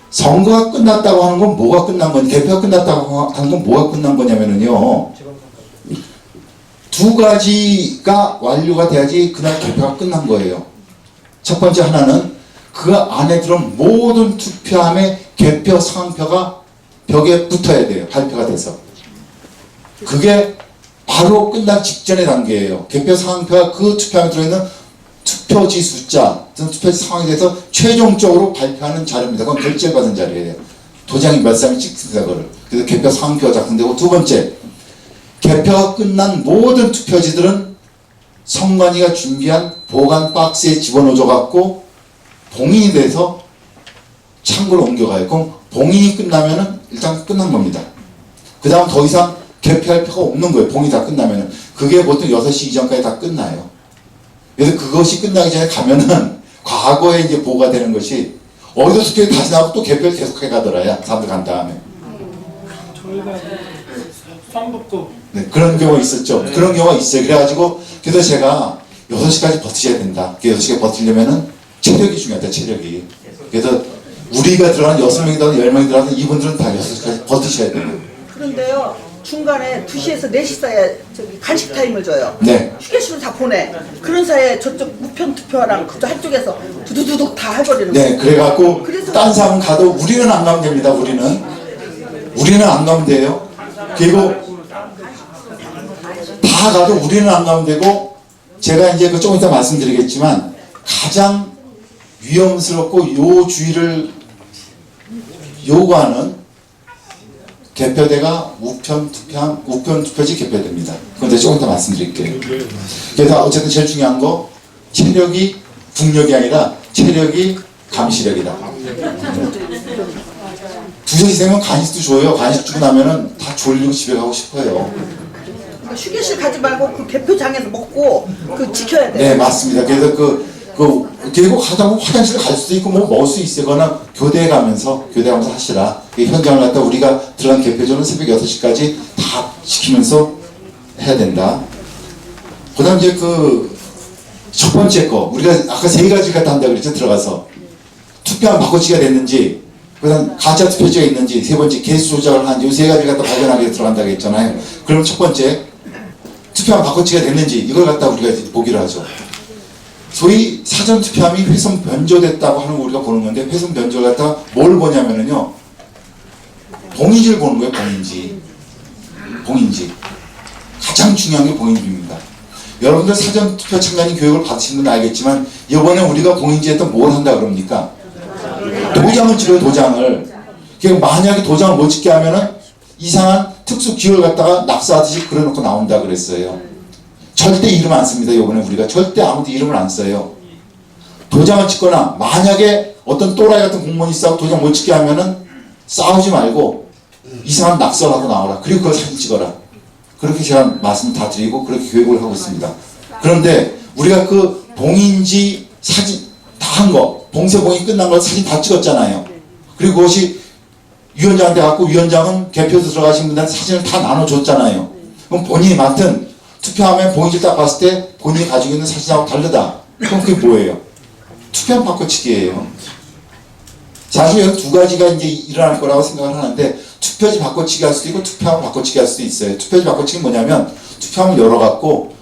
Speaker 2: 선거가 끝났다고 하는 건 뭐가 끝난 거냐, 개표가 끝났다고 하는 건 뭐가 끝난 거냐면은요. 두 가지가 완료가 돼야지 그날 개표가 끝난 거예요. 첫 번째 하나는 그 안에 들어온 모든 투표함의 개표 상표가 벽에 붙어야 돼요. 발표가 돼서. 그게 바로 끝난 직전의 단계예요. 개표 상표가 그 투표함에 들어있는 투표지 숫자, 투표지 상황에 대해서 최종적으로 발표하는 자료입니다. 그건 결제를 받은 자료예요. 도장이 몇 사람이 찍습니다. 그거를. 그래서 개표 상표가 작성되고 두 번째, 개표가 끝난 모든 투표지들은 선관위가 준비한 보관 박스에 집어넣어줘 갖고 봉인이 돼서 창고로 옮겨가요. 그럼 봉인이 끝나면은 일단 끝난 겁니다. 그 다음 더 이상 개표할 필요가 없는 거예요. 봉이 다 끝나면은. 그게 보통 6시 이전까지 다 끝나요. 그래서 그것이 끝나기 전에 가면은 과거에 이제 보고가 되는 것이 어디서 투표에 다시 나오고 또 개표를 계속 해가더라야. 사람들 간 다음에.
Speaker 4: 저희가 선북구
Speaker 2: 네, 그런 경우가 있었죠. 그런 경우가 있어요. 그래가지고 그래서 제가 6시까지 버티셔야 된다. 6시까지 버티려면은 체력이 중요하다. 체력이. 그래서 우리가 들어가는 6명이든 10명이 들어가는 이분들은 다 6시까지 버티셔야 돼요.
Speaker 5: 그런데요, 중간에 2시에서 4시 사이에 저기 간식 타임을 줘요.
Speaker 2: 네.
Speaker 5: 휴게실은 다 보내. 그런 사이에 저쪽 무편 투표랑 그쪽 한쪽에서 두두두둑 다 해버리는
Speaker 2: 네,
Speaker 5: 거예요.
Speaker 2: 그래갖고
Speaker 5: 그래서-
Speaker 2: 딴 사람 가도 우리는 안 가면 됩니다. 우리는 안 가면 돼요. 그리고 다 가도 우리는 안 가면 되고 제가 이제 그 조금 이따 말씀드리겠지만 가장 위험스럽고 요 주의를 요구하는 개표대가 우편 투표지 개표대입니다. 그건 제가 조금 이따 말씀드릴게요. 그래서 어쨌든 제일 중요한 거 체력이 국력이 아니라 체력이 감시력이다. 2시 되면 간식도 줘요. 간식 주고 나면은 다 졸리고 집에 가고 싶어요.
Speaker 5: 그러니까 휴게실 가지 말고 그 개표장에서 먹고 그 지켜야 돼.
Speaker 2: 네, 맞습니다. 그래서 그리고 가다 보면 화장실 갈 수도 있고 뭐 먹을 수 있거나 교대에 가면서 하시라. 이 현장을 갖다 우리가 들어간 개표전은 새벽 6시까지 다 지키면서 해야 된다. 그 다음 이제 첫 번째 거, 우리가 아까 3가지 갖다 한다고 그랬죠, 들어가서. 투표한 바꿔치기가 됐는지, 그 다음 가짜 투표지가 있는지, 세 번째 개수 조작을 하는지, 이 3가지 갖다 발견하기 위해서 들어간다고 했잖아요. 그럼 첫 번째, 투표한 바꿔치기가 됐는지, 이걸 갖다 우리가 이제 보기로 하죠. 소위 사전 투표함이 훼손 변조됐다고 하는 거 우리가 보는 건데, 훼손 변조를 갖다 뭘 보냐면은요, 봉인지를 보는 거예요, 봉인지. 가장 중요한 게 봉인지입니다. 여러분들 사전 투표 참관인 교육을 받으신 분은 알겠지만, 이번에 우리가 봉인지에 또 뭘 한다 그럽니까? 도장을 찍어요, 도장을. 만약에 도장을 못 찍게 하면은 이상한 특수 기호를 갖다가 낙서하듯이 그려놓고 나온다 그랬어요. 절대 이름 안 씁니다. 이번에 우리가 절대 아무도 이름을 안 써요. 도장을 찍거나 만약에 어떤 또라이 같은 공무원이 싸우고 도장 못 찍게 하면은 싸우지 말고 이상한 낙서를 하고 나오라. 그리고 그걸 사진 찍어라. 그렇게 제가 말씀 다 드리고 그렇게 교육을 하고 있습니다. 그런데 우리가 그 봉인지 사진 다 한 거, 봉쇄봉이 끝난 걸 사진 다 찍었잖아요. 그리고 그것이 위원장한테 갖고 위원장은 개표소 들어가신 분들한테 사진을 다 나눠줬잖아요. 그럼 본인이 맡은 투표하면 봉인지를 딱 봤을 때 본인이 가지고 있는 사진하고 다르다. 그럼 그게 뭐예요? 투표함 바꿔치기예요. 사실 여기 2가지가 이제 일어날 거라고 생각을 하는데 투표지 바꿔치기 할 수도 있고 투표함 바꿔치기 할 수도 있어요. 투표지 바꿔치기는 뭐냐면 투표함을 열어갖고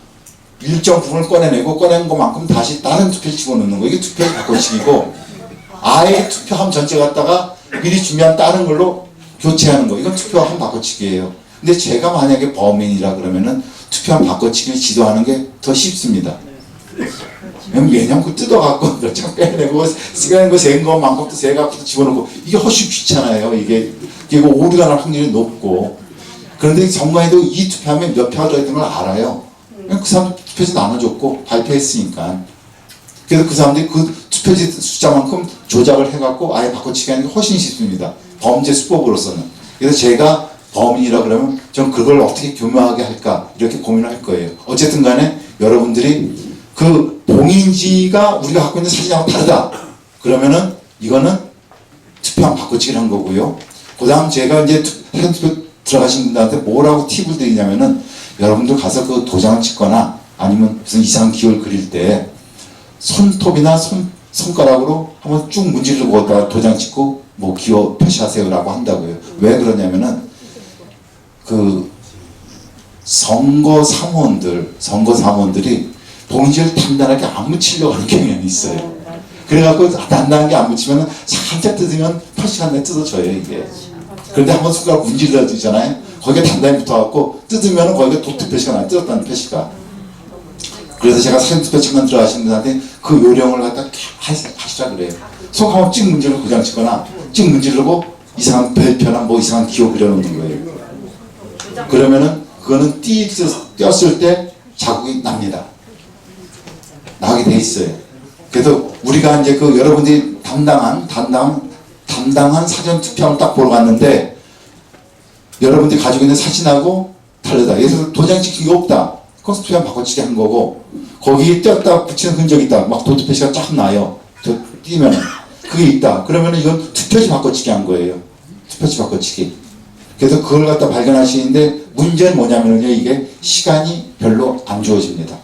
Speaker 2: 일정 부분을 꺼내내고 꺼낸 것만큼 다시 다른 투표지 집어넣는 거. 이게 투표지 바꿔치기고 아예 투표함 전체 갖다가 미리 준비한 다른 걸로 교체하는 거. 이건 투표함 바꿔치기예요. 근데 제가 만약에 범인이라 그러면은 투표함 바꿔치기를 지도하는 게 더 쉽습니다. 왜냐면 그 뜯어갖고 몇 장 빼내고 쓰는 거 센 것만큼 또 세갖고 집어넣고 이게 훨씬 귀찮아요. 이게 그리고 오류가 날 확률이 높고. 그런데 정관에도 이 투표함에 몇 표가 들어있는 걸 알아요. 그 사람 투표지 나눠줬고 발표했으니까. 그래서 그 사람들이 그 투표지 숫자만큼 조작을 해갖고 아예 바꿔치기 하는 게 훨씬 쉽습니다. 범죄 수법으로서는. 그래서 제가 범인이라 그러면 전 그걸 어떻게 교묘하게 할까 이렇게 고민을 할 거예요. 어쨌든 간에 여러분들이 그 봉인지가 우리가 갖고 있는 사진하고 다르다. 그러면은 이거는 투표함 바꿔치기를 한 거고요. 그 다음 제가 이제 투표 들어가신 분들한테 뭐라고 팁을 드리냐면은 여러분들 가서 그 도장을 찍거나 아니면 무슨 이상한 기호를 그릴 때 손톱이나 손가락으로 한번 쭉 문지르고 걷다가 도장 찍고 뭐 기호 표시하세요라고 한다고요. 왜 그러냐면은 그 선거 사무원들이 봉인지를 단단하게 안 묻히려고 하는 경향이 있어요. 그래갖고 단단하게 안 묻히면 살짝 뜯으면 표시가 안 뜯어져요, 이게. 그런데 한번 손가락 문질러 주잖아요. 거기에 단단히 붙어갖고 뜯으면 거기가 도트 표시가 나요. 뜯었다는 표시가. 그래서 제가 사진투표 측만 들어가시는 분한테 그 요령을 갖다 하시라 그래요. 손 한번 찍 문질러 도장 찍거나 찍 문지르고 이상한 별표나 뭐 이상한 기호 그려놓는 거예요. 그러면은 그거는 띄었을 때 자국이 납니다. 나게 돼 있어요. 그래서 우리가 이제 그 여러분들이 담당한 사전 투표함을 딱 보러 갔는데 여러분들이 가지고 있는 사진하고 다르다. 그래서 도장 찍힌 게 없다. 그건 투표함 바꿔치기 한 거고, 거기에 띄었다 붙이는 흔적이 있다. 막 도트 표시가 쫙 나요. 띄면은. 그게 있다. 그러면은 이건 투표지 바꿔치기 한 거예요. 투표지 바꿔치기. 그래서 그걸 갖다 발견하시는데 문제는 뭐냐면요. 이게 시간이 별로 안 주어집니다.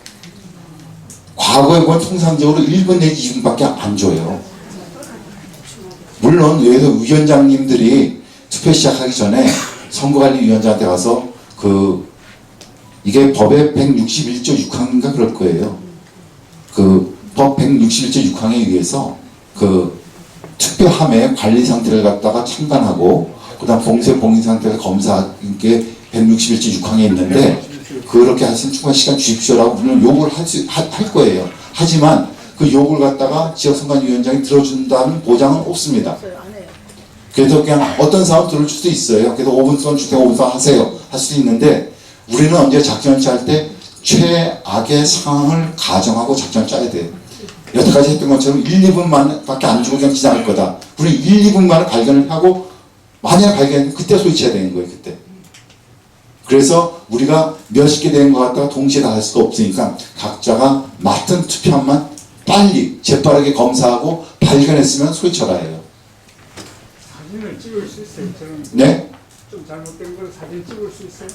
Speaker 2: 과거에 보면 통상적으로 1분 내지 2분밖에 안 줘요. 물론 여기서 위원장님들이 투표 시작하기 전에 선거관리위원장한테 가서 이게 법의 161조 6항인가 그럴 거예요. 법 161조 6항에 의해서 투표함의 관리 상태를 갖다가 참관하고 그다음 봉인 상태를 검사하는 게 161조 6항에 있는데 그렇게 하시면 충분한 시간 주십시오라고 물론 요구를 할 거예요. 하지만 그 요구를 갖다가 지역선관위원장이 들어준다는 보장은 없습니다. 그래서 그냥 어떤 사람 들어줄 수도 있어요. 그래서 5분 동안 주세요, 5분 동안 하세요 할 수도 있는데 우리는 언제 작전을 짤 때 최악의 상황을 가정하고 작전을 짜야 돼요. 여태까지 했던 것처럼 1, 2분만 밖에 안 주고 그냥 지나갈 거다. 우리 1, 2분만을 발견을 하고 만약에 발견하면 그때 소리쳐야 되는 거예요. 그때. 그래서 우리가 몇십 개 된 것 같다가 동시에 다 할 수가 없으니까 각자가 맡은 투표함만 빨리 재빠르게 검사하고 발견했으면 소리쳐라 해요.
Speaker 4: 사진을 찍을 수 있어요. 저는
Speaker 2: 네?
Speaker 4: 좀 잘못된 걸 사진 찍을 수 있어요.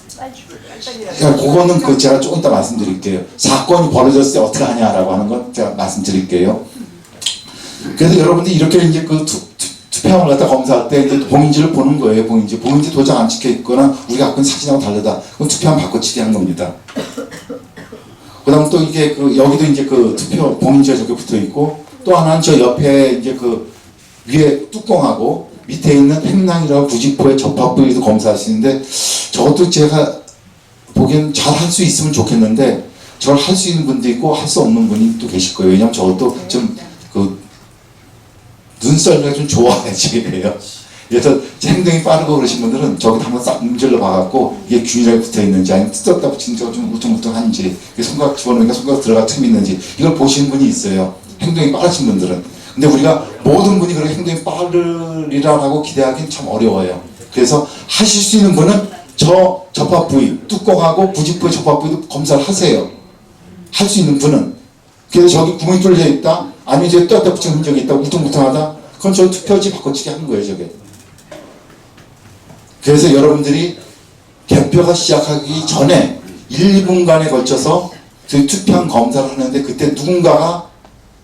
Speaker 2: 그러니까 그거는 제가 조금 이따 말씀드릴게요. 사건이 벌어졌을 때 어떻게 하냐라고 하는 건 제가 말씀드릴게요. 그래서 여러분들이 이렇게 이제 투표함을 갖다 검사할 때 이제 봉인지를 보는 거예요. 봉인지 도장 안 찍혀 있거나 우리가 갖고 있는 사진하고 다르다. 그럼 투표함 바꿔치기 한 겁니다. 그다음 또 이게 여기도 이제 투표 봉인지가 저렇게 붙어 있고 또 하나는 저 옆에 이제 위에 뚜껑하고 밑에 있는 횡랑이라고 부직포의 접합부위도 검사하시는데 저것도 제가 보기엔 잘 할 수 있으면 좋겠는데 저걸 할 수 있는 분도 있고 할 수 없는 분이 또 계실 거예요. 왜냐면 저것도 좀 눈썰미가 좀 좋아야지 그래요. 그래서 행동이 빠르고 그러신 분들은 저기 한번 싹 문질러 봐갖고 이게 균일하게 붙어 있는지 아니면 뜯었다 붙인 거 좀 우퉁우퉁한지 손가락 집어넣으니까 손가락 들어가 틈이 있는지 이걸 보시는 분이 있어요. 행동이 빠르신 분들은. 근데 우리가 모든 분이 그렇게 행동이 빠르리라고 기대하기는 참 어려워요. 그래서 하실 수 있는 분은 저 접합 부위, 뚜껑하고 부직부의 접합 부위도 검사를 하세요. 할 수 있는 분은. 그래서 저기 구멍이 뚫려 있다, 아니면 저기 떴다 붙인 흔적이 있다, 우퉁우퉁하다, 그건 저 투표지 바꿔치기 하는 거예요, 저게. 그래서 여러분들이 개표가 시작하기 전에 1, 2분간에 걸쳐서 저희 투표함 검사를 하는데 그때 누군가가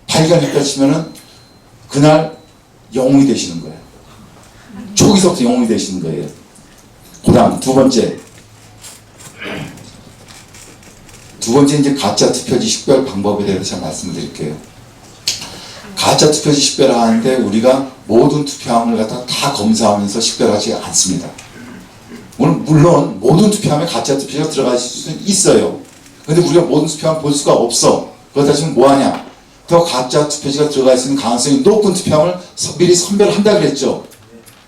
Speaker 2: 발견했다 치면은 그날 영웅이 되시는 거예요. 초기서부터 영웅이 되시는 거예요. 그 다음 두 번째 이제 가짜 투표지 식별 방법에 대해서 제가 말씀드릴게요. 가짜 투표지 식별을 하는데 우리가 모든 투표함을 갖다 다 검사하면서 식별하지 않습니다. 물론 모든 투표함에 가짜 투표지가 들어갈 수는 있어요. 근데 우리가 모든 투표함을 볼 수가 없어. 그렇다 치면 뭐하냐? 더 가짜 투표지가 들어갈 수 있는 가능성이 높은 투표함을 미리 선별한다 그랬죠.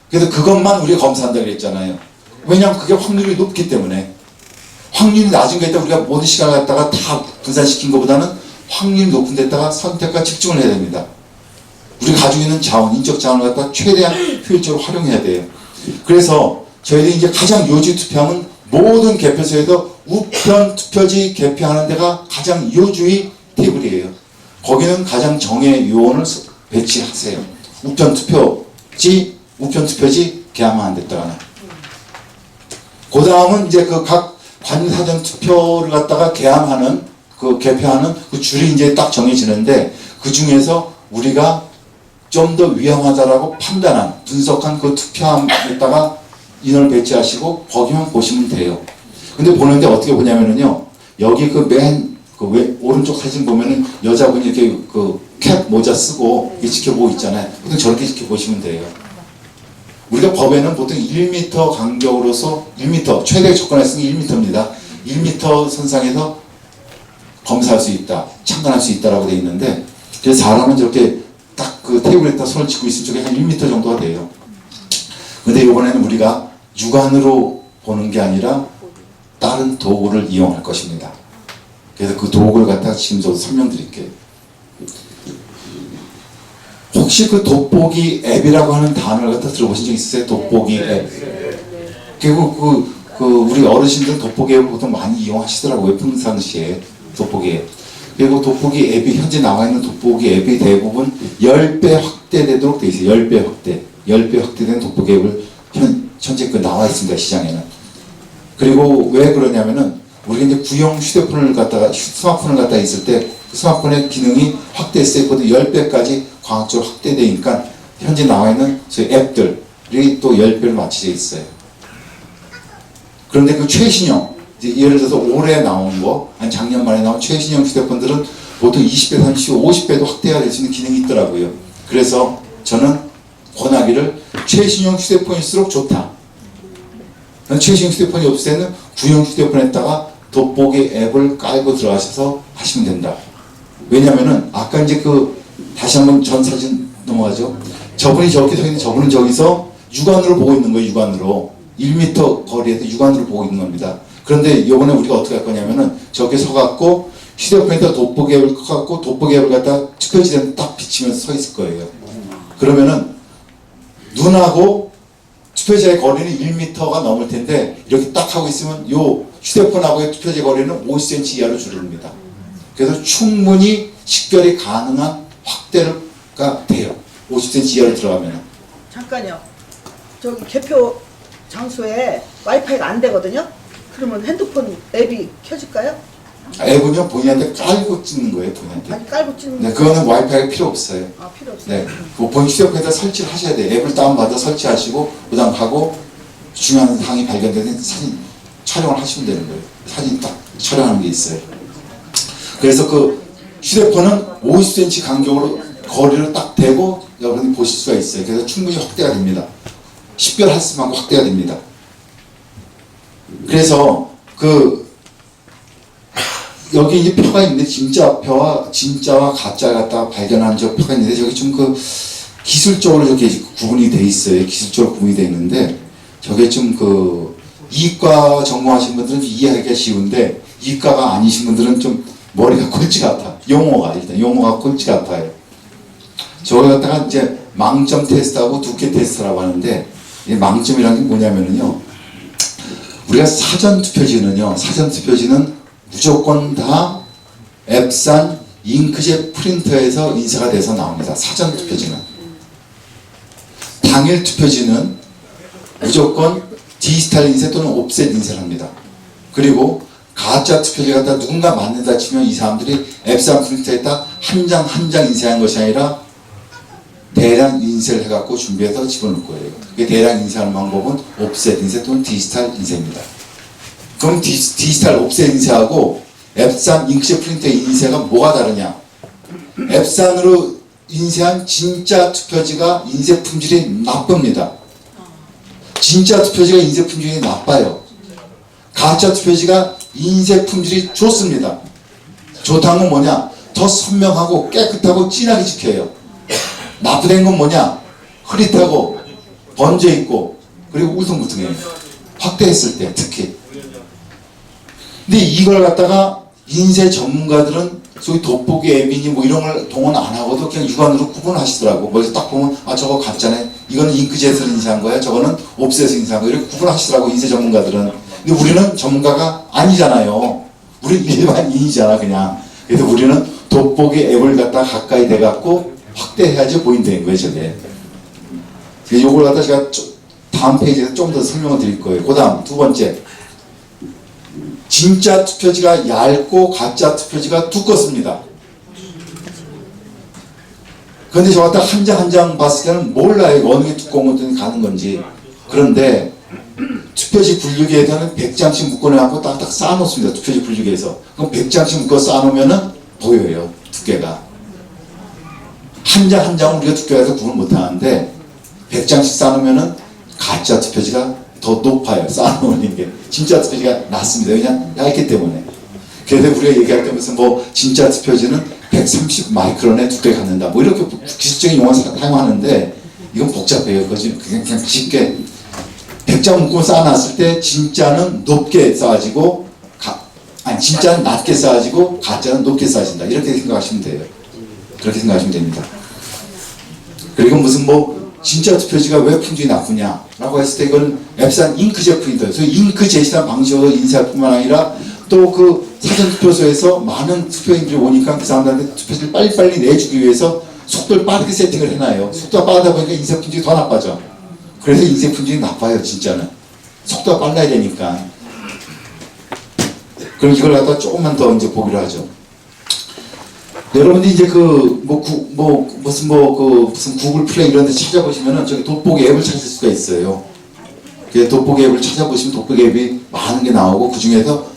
Speaker 2: 그래서 그것만 우리가 검사한다 그랬잖아요. 왜냐하면 그게 확률이 높기 때문에. 확률이 낮은 거에다 우리가 모든 시간을 갖다가 다 분산시킨 것보다는 확률이 높은 데다가 선택과 집중을 해야 됩니다. 우리가 가지고 있는 자원, 인적 자원을 갖다가 최대한 효율적으로 활용해야 돼요. 그래서 저희들이 이제 가장 요지 투표함은 모든 개표소에서 우편 투표지 개표하는 데가 가장 요주의 테이블이에요. 거기는 가장 정의 요원을 배치하세요. 우편 투표지 개함하는 데다가. 그 다음은 이제 각 관사전 투표를 갖다가 개함하는, 개표하는 줄이 이제 딱 정해지는데 그 중에서 우리가 좀 더 위험하다라고 판단한, 분석한 투표함에다가 인원을 배치하시고 거기만 보시면 돼요. 근데 보는데 어떻게 보냐면요. 여기 오른쪽 사진 보면은 여자분이 이렇게 캡 모자 쓰고 이렇게 지켜보고 있잖아요. 보통 저렇게 지켜보시면 돼요. 우리가 법에는 보통 1m 간격으로서 1m, 최대 접근할수는 1m입니다. 1m 선상에서 검사할 수 있다, 참관할 수 있다라고 되어 있는데, 그래서 사람은 저렇게 딱 테이블에다 손을 짚고 있으면 저게 한 1m 정도가 돼요. 근데 이번에는 우리가 육안으로 보는 게 아니라 다른 도구를 이용할 것입니다. 그래서 그 도구를 갖다가 지금 저도 설명드릴게요. 혹시 돋보기 앱이라고 하는 단어를 갖다 들어보신 적 있으세요? 돋보기 앱. 결국 우리 어르신들 돋보기 앱을 보통 많이 이용하시더라고요. 평상시에 돋보기 앱. 그리고 돋보기 앱이 현재 나와 있는 돋보기 앱이 대부분 10배 확대되도록 돼 있어요. 10배 확대. 10배 확대된 돋보기 앱을 현재 나와 있습니다. 시장에는. 그리고 왜 그러냐면은 우리가 이제 구형 휴대폰을 갖다가 스마트폰을 갖다가 있을 때 스마트폰의 기능이 확대했어요. 그것도 10배까지 과학적으로 확대되니까 현재 나와 있는 저희 앱들이 또 10배로 맞춰져 있어요. 그런데 그 최신형, 이제 예를 들어서 올해 나온 거, 아니 작년 말에 나온 최신형 휴대폰들은 보통 20배, 30배, 50배도 확대가 될 수 있는 기능이 있더라고요. 그래서 저는 권하기를 최신형 휴대폰일수록 좋다. 최신형 휴대폰이 없을 때는 구형 휴대폰에다가 돋보기 앱을 깔고 들어가셔서 하시면 된다. 왜냐면은 아까 이제 다시 한번 전 사진 넘어가죠. 저분이 저렇게 서 있는 저분은 저기서 육안으로 보고 있는 거예요. 육안으로 1m 거리에서 육안으로 보고 있는 겁니다. 그런데 이번에 우리가 어떻게 할 거냐면은 저렇게 서갖고 휴대폰에다 돋보기 앱을 켜갖고 돋보기 앱을 갖다 측표지대에 딱 비치면서 서 있을 거예요. 그러면은 눈하고 투표지의 거리는 1m가 넘을 텐데 이렇게 딱 하고 있으면 요 휴대폰하고의 투표지 거리는 50cm 이하로 줄어듭니다. 그래서 충분히 식별이 가능한 확대가 돼요. 50cm 이하로 들어가면.
Speaker 5: 잠깐요. 저기 개표 장소에 와이파이가 안 되거든요. 그러면 핸드폰 앱이 켜질까요?
Speaker 2: 앱은요 본인한테 깔고 찍는 거예요. 본인한테.
Speaker 5: 아니 깔고 찍는.
Speaker 2: 네, 그거는 와이파이가 필요 없어요.
Speaker 5: 아 필요 없어요.
Speaker 2: 네, 본인 휴대폰에다 설치를 하셔야 돼요. 앱을 다운받아 설치하시고 그다음 하고 중요한 사항이 발견되는 사진 촬영을 하시면 되는 거예요. 사진 딱 촬영하는 게 있어요. 그래서 그 휴대폰은 50cm 간격으로 거리를 딱 대고 여러분이 보실 수가 있어요. 그래서 충분히 확대가 됩니다. 식별할 수만큼 확대가 됩니다. 그래서 여기 이제 표가 있는데 진짜와 가짜를 갖다가 발견하는 저 표가 있는데 저기 좀 기술적으로 저렇게 구분이 돼 있어요. 기술적으로 구분이 돼 있는데 저게 좀 이과 전공하신 분들은 이해하기가 쉬운데 이과가 아니신 분들은 좀 머리가 꼴찌가 아파. 용어가 꼴찌가 아파요. 저걸 갖다가 이제 망점 테스트하고 두께 테스트라고 하는데 이 망점이라는 게 뭐냐면은요. 우리가 사전 투표지는 무조건 다 앱산 잉크젯 프린터에서 인쇄가 돼서 나옵니다. 사전 투표지는. 당일 투표지는 무조건 디지털 인쇄 또는 옵셋 인쇄를 합니다. 그리고 가짜 투표지 갖다 누군가 만든다 치면 이 사람들이 앱산 프린터에다 한 장 한 장 인쇄한 것이 아니라 대량 인쇄를 해갖고 준비해서 집어넣을 거예요. 그게 대량 인쇄하는 방법은 옵셋 인쇄 또는 디지털 인쇄입니다. 그럼 디지털 옵셋 인쇄하고 앱산 잉크젯 프린터 인쇄가 뭐가 다르냐? 앱산으로 인쇄한 진짜 투표지가 인쇄 품질이 나쁩니다. 진짜 투표지가 인쇄 품질이 나빠요. 가짜 투표지가 인쇄 품질이 좋습니다. 좋다는 건 뭐냐? 더 선명하고 깨끗하고 진하게 지켜요. 나쁘다는 건 뭐냐? 흐릿하고 번져있고 그리고 울퉁불퉁해요. 확대했을 때 특히. 근데 이걸 갖다가 인쇄 전문가들은 소위 돋보기 앱이니 뭐 이런 걸 동원 안 하고도 그냥 육안으로 구분하시더라고. 멀리서 딱 보면 아 저거 가짜네. 이거는 잉크젯을 인쇄한 거야. 저거는 옵셋을 인쇄한 거야. 이렇게 구분하시더라고 인쇄 전문가들은. 근데 우리는 전문가가 아니잖아요. 우리 일반인이잖아 그냥. 그래서 우리는 돋보기 앱을 갖다 가까이 대갖고 확대해야지 보인다는 거예요 저게. 요걸 갖다 제가 다음 페이지에서 좀 더 설명을 드릴 거예요. 그 다음 두 번째. 진짜 투표지가 얇고 가짜 투표지가 두껍습니다. 그런데 저 갖다 한 장 한 장 봤을 때는 몰라요. 어느 게 두꺼운 것들이 가는 건지. 그런데 투표지 분류기에다는 100장씩 묶어내갖고 딱딱 쌓아놓습니다. 투표지 분류기에서. 그럼 100장씩 묶어 쌓아놓으면은 보여요. 두께가. 한 장 한 장은 우리가 두께에서 구분 못하는데 100장씩 쌓아놓으면은 가짜 투표지가 더 높아요. 쌓아놓는 게. 진짜 투표지가 낮습니다. 그냥 얇기 때문에. 그래서 우리가 얘기할 때 무슨 진짜 투표지는 130 마이크론의 두께가 갖는다. 뭐 이렇게 기술적인 용어를 사용하는데 이건 복잡해요. 그냥 쉽게 100장 묶고 쌓아놨을 때 진짜는 높게 쌓아지고 진짜는 낮게 쌓아지고 가짜는 높게 쌓아진다. 이렇게 생각하시면 돼요. 그렇게 생각하시면 됩니다. 그리고 무슨 진짜 투표지가 왜 품질이 나쁘냐라고 했을 때 이건 앱산 잉크젯 프린터, 그 잉크젯이라는 방식으로 인쇄할 뿐만 아니라 또 그 사전투표소에서 많은 투표인들이 오니까 그 사람들한테 투표지를 빨리빨리 내주기 위해서 속도를 빠르게 세팅을 해놔요. 속도가 빠르다 보니까 인쇄 품질이 더 나빠져. 그래서 인쇄 품질이 나빠요, 진짜는. 속도가 빨라야 되니까. 그럼 이걸 갖다 조금만 더 이제 보기로 하죠. 여러분들이 이제 무슨 구글 플레이 이런 데 찾아보시면은 저기 돋보기 앱을 찾을 수가 있어요. 그 돋보기 앱을 찾아보시면 돋보기 앱이 많은 게 나오고 그 중에서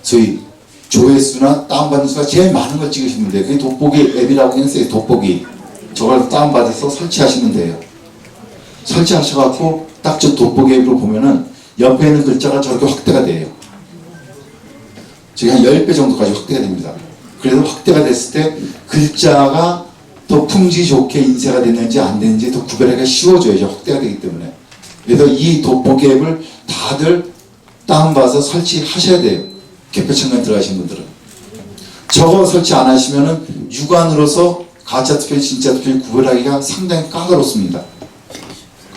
Speaker 2: 저희 조회수나 다운받는 수가 제일 많은 걸 찍으시면 돼요. 그게 돋보기 앱이라고 했어요. 돋보기. 저걸 다운받아서 설치하시면 돼요. 설치하셔갖고 딱 저 돋보기 앱으로 보면은 옆에 있는 글자가 저렇게 확대가 돼요. 저기 한 10배 정도까지 확대가 됩니다. 그래서 확대가 됐을 때 글자가 더 품질 좋게 인쇄가 됐는지 안 됐는지 더 구별하기가 쉬워져요. 이제 확대가 되기 때문에. 그래서 이 돋보기 앱을 다들 다운받아서 설치하셔야 돼요. 개표창에 들어가신 분들은. 저거 설치 안 하시면은 육안으로서 가짜 투표, 진짜 투표 구별하기가 상당히 까다롭습니다.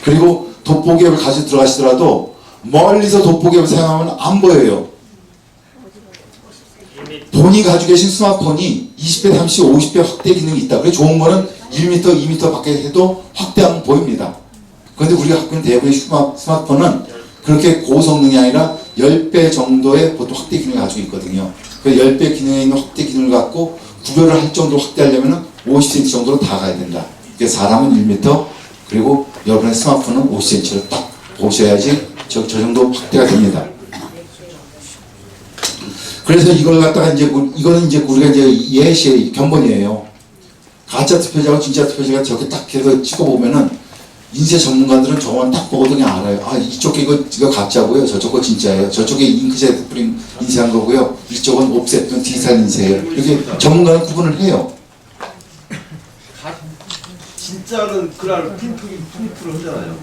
Speaker 2: 그리고 돋보기 앱을 가지고 들어가시더라도 멀리서 돋보기 앱을 사용하면 안 보여요. 본인이 가지고 계신 스마트폰이 20배, 30배, 50배 확대 기능이 있다. 그래 좋은 거는 1m, 2m 밖에 해도 확대하면 보입니다. 그런데 우리가 갖고 있는 대부분의 스마트폰은 그렇게 고성능이 아니라 10배 정도의 보통 확대 기능을 가지고 있거든요. 그 10배 기능에 있는 확대 기능을 갖고 구별을 할 정도로 확대하려면 50cm 정도로 다 가야 된다. 그러니까 사람은 1m, 그리고 여러분의 스마트폰은 50cm를 딱 보셔야지 저 정도 확대가 됩니다. 그래서 이걸 갖다가 이거는 이제 우리가 이제 예시의 견본이에요. 가짜 투표자와 진짜 투표자가 저렇게 딱 해서 찍어보면은 인쇄 전문가들은 저건 딱 보고도 그냥 알아요. 아, 이쪽에 이거 가짜고요. 저쪽 거 진짜예요. 저쪽에 잉크젯 프린 인쇄한 거고요. 이쪽은 옵셋, 디지털 인쇄예요. 이렇게 전문가는 구분을 해요.
Speaker 6: 진짜는 그날 프린트를 하잖아요.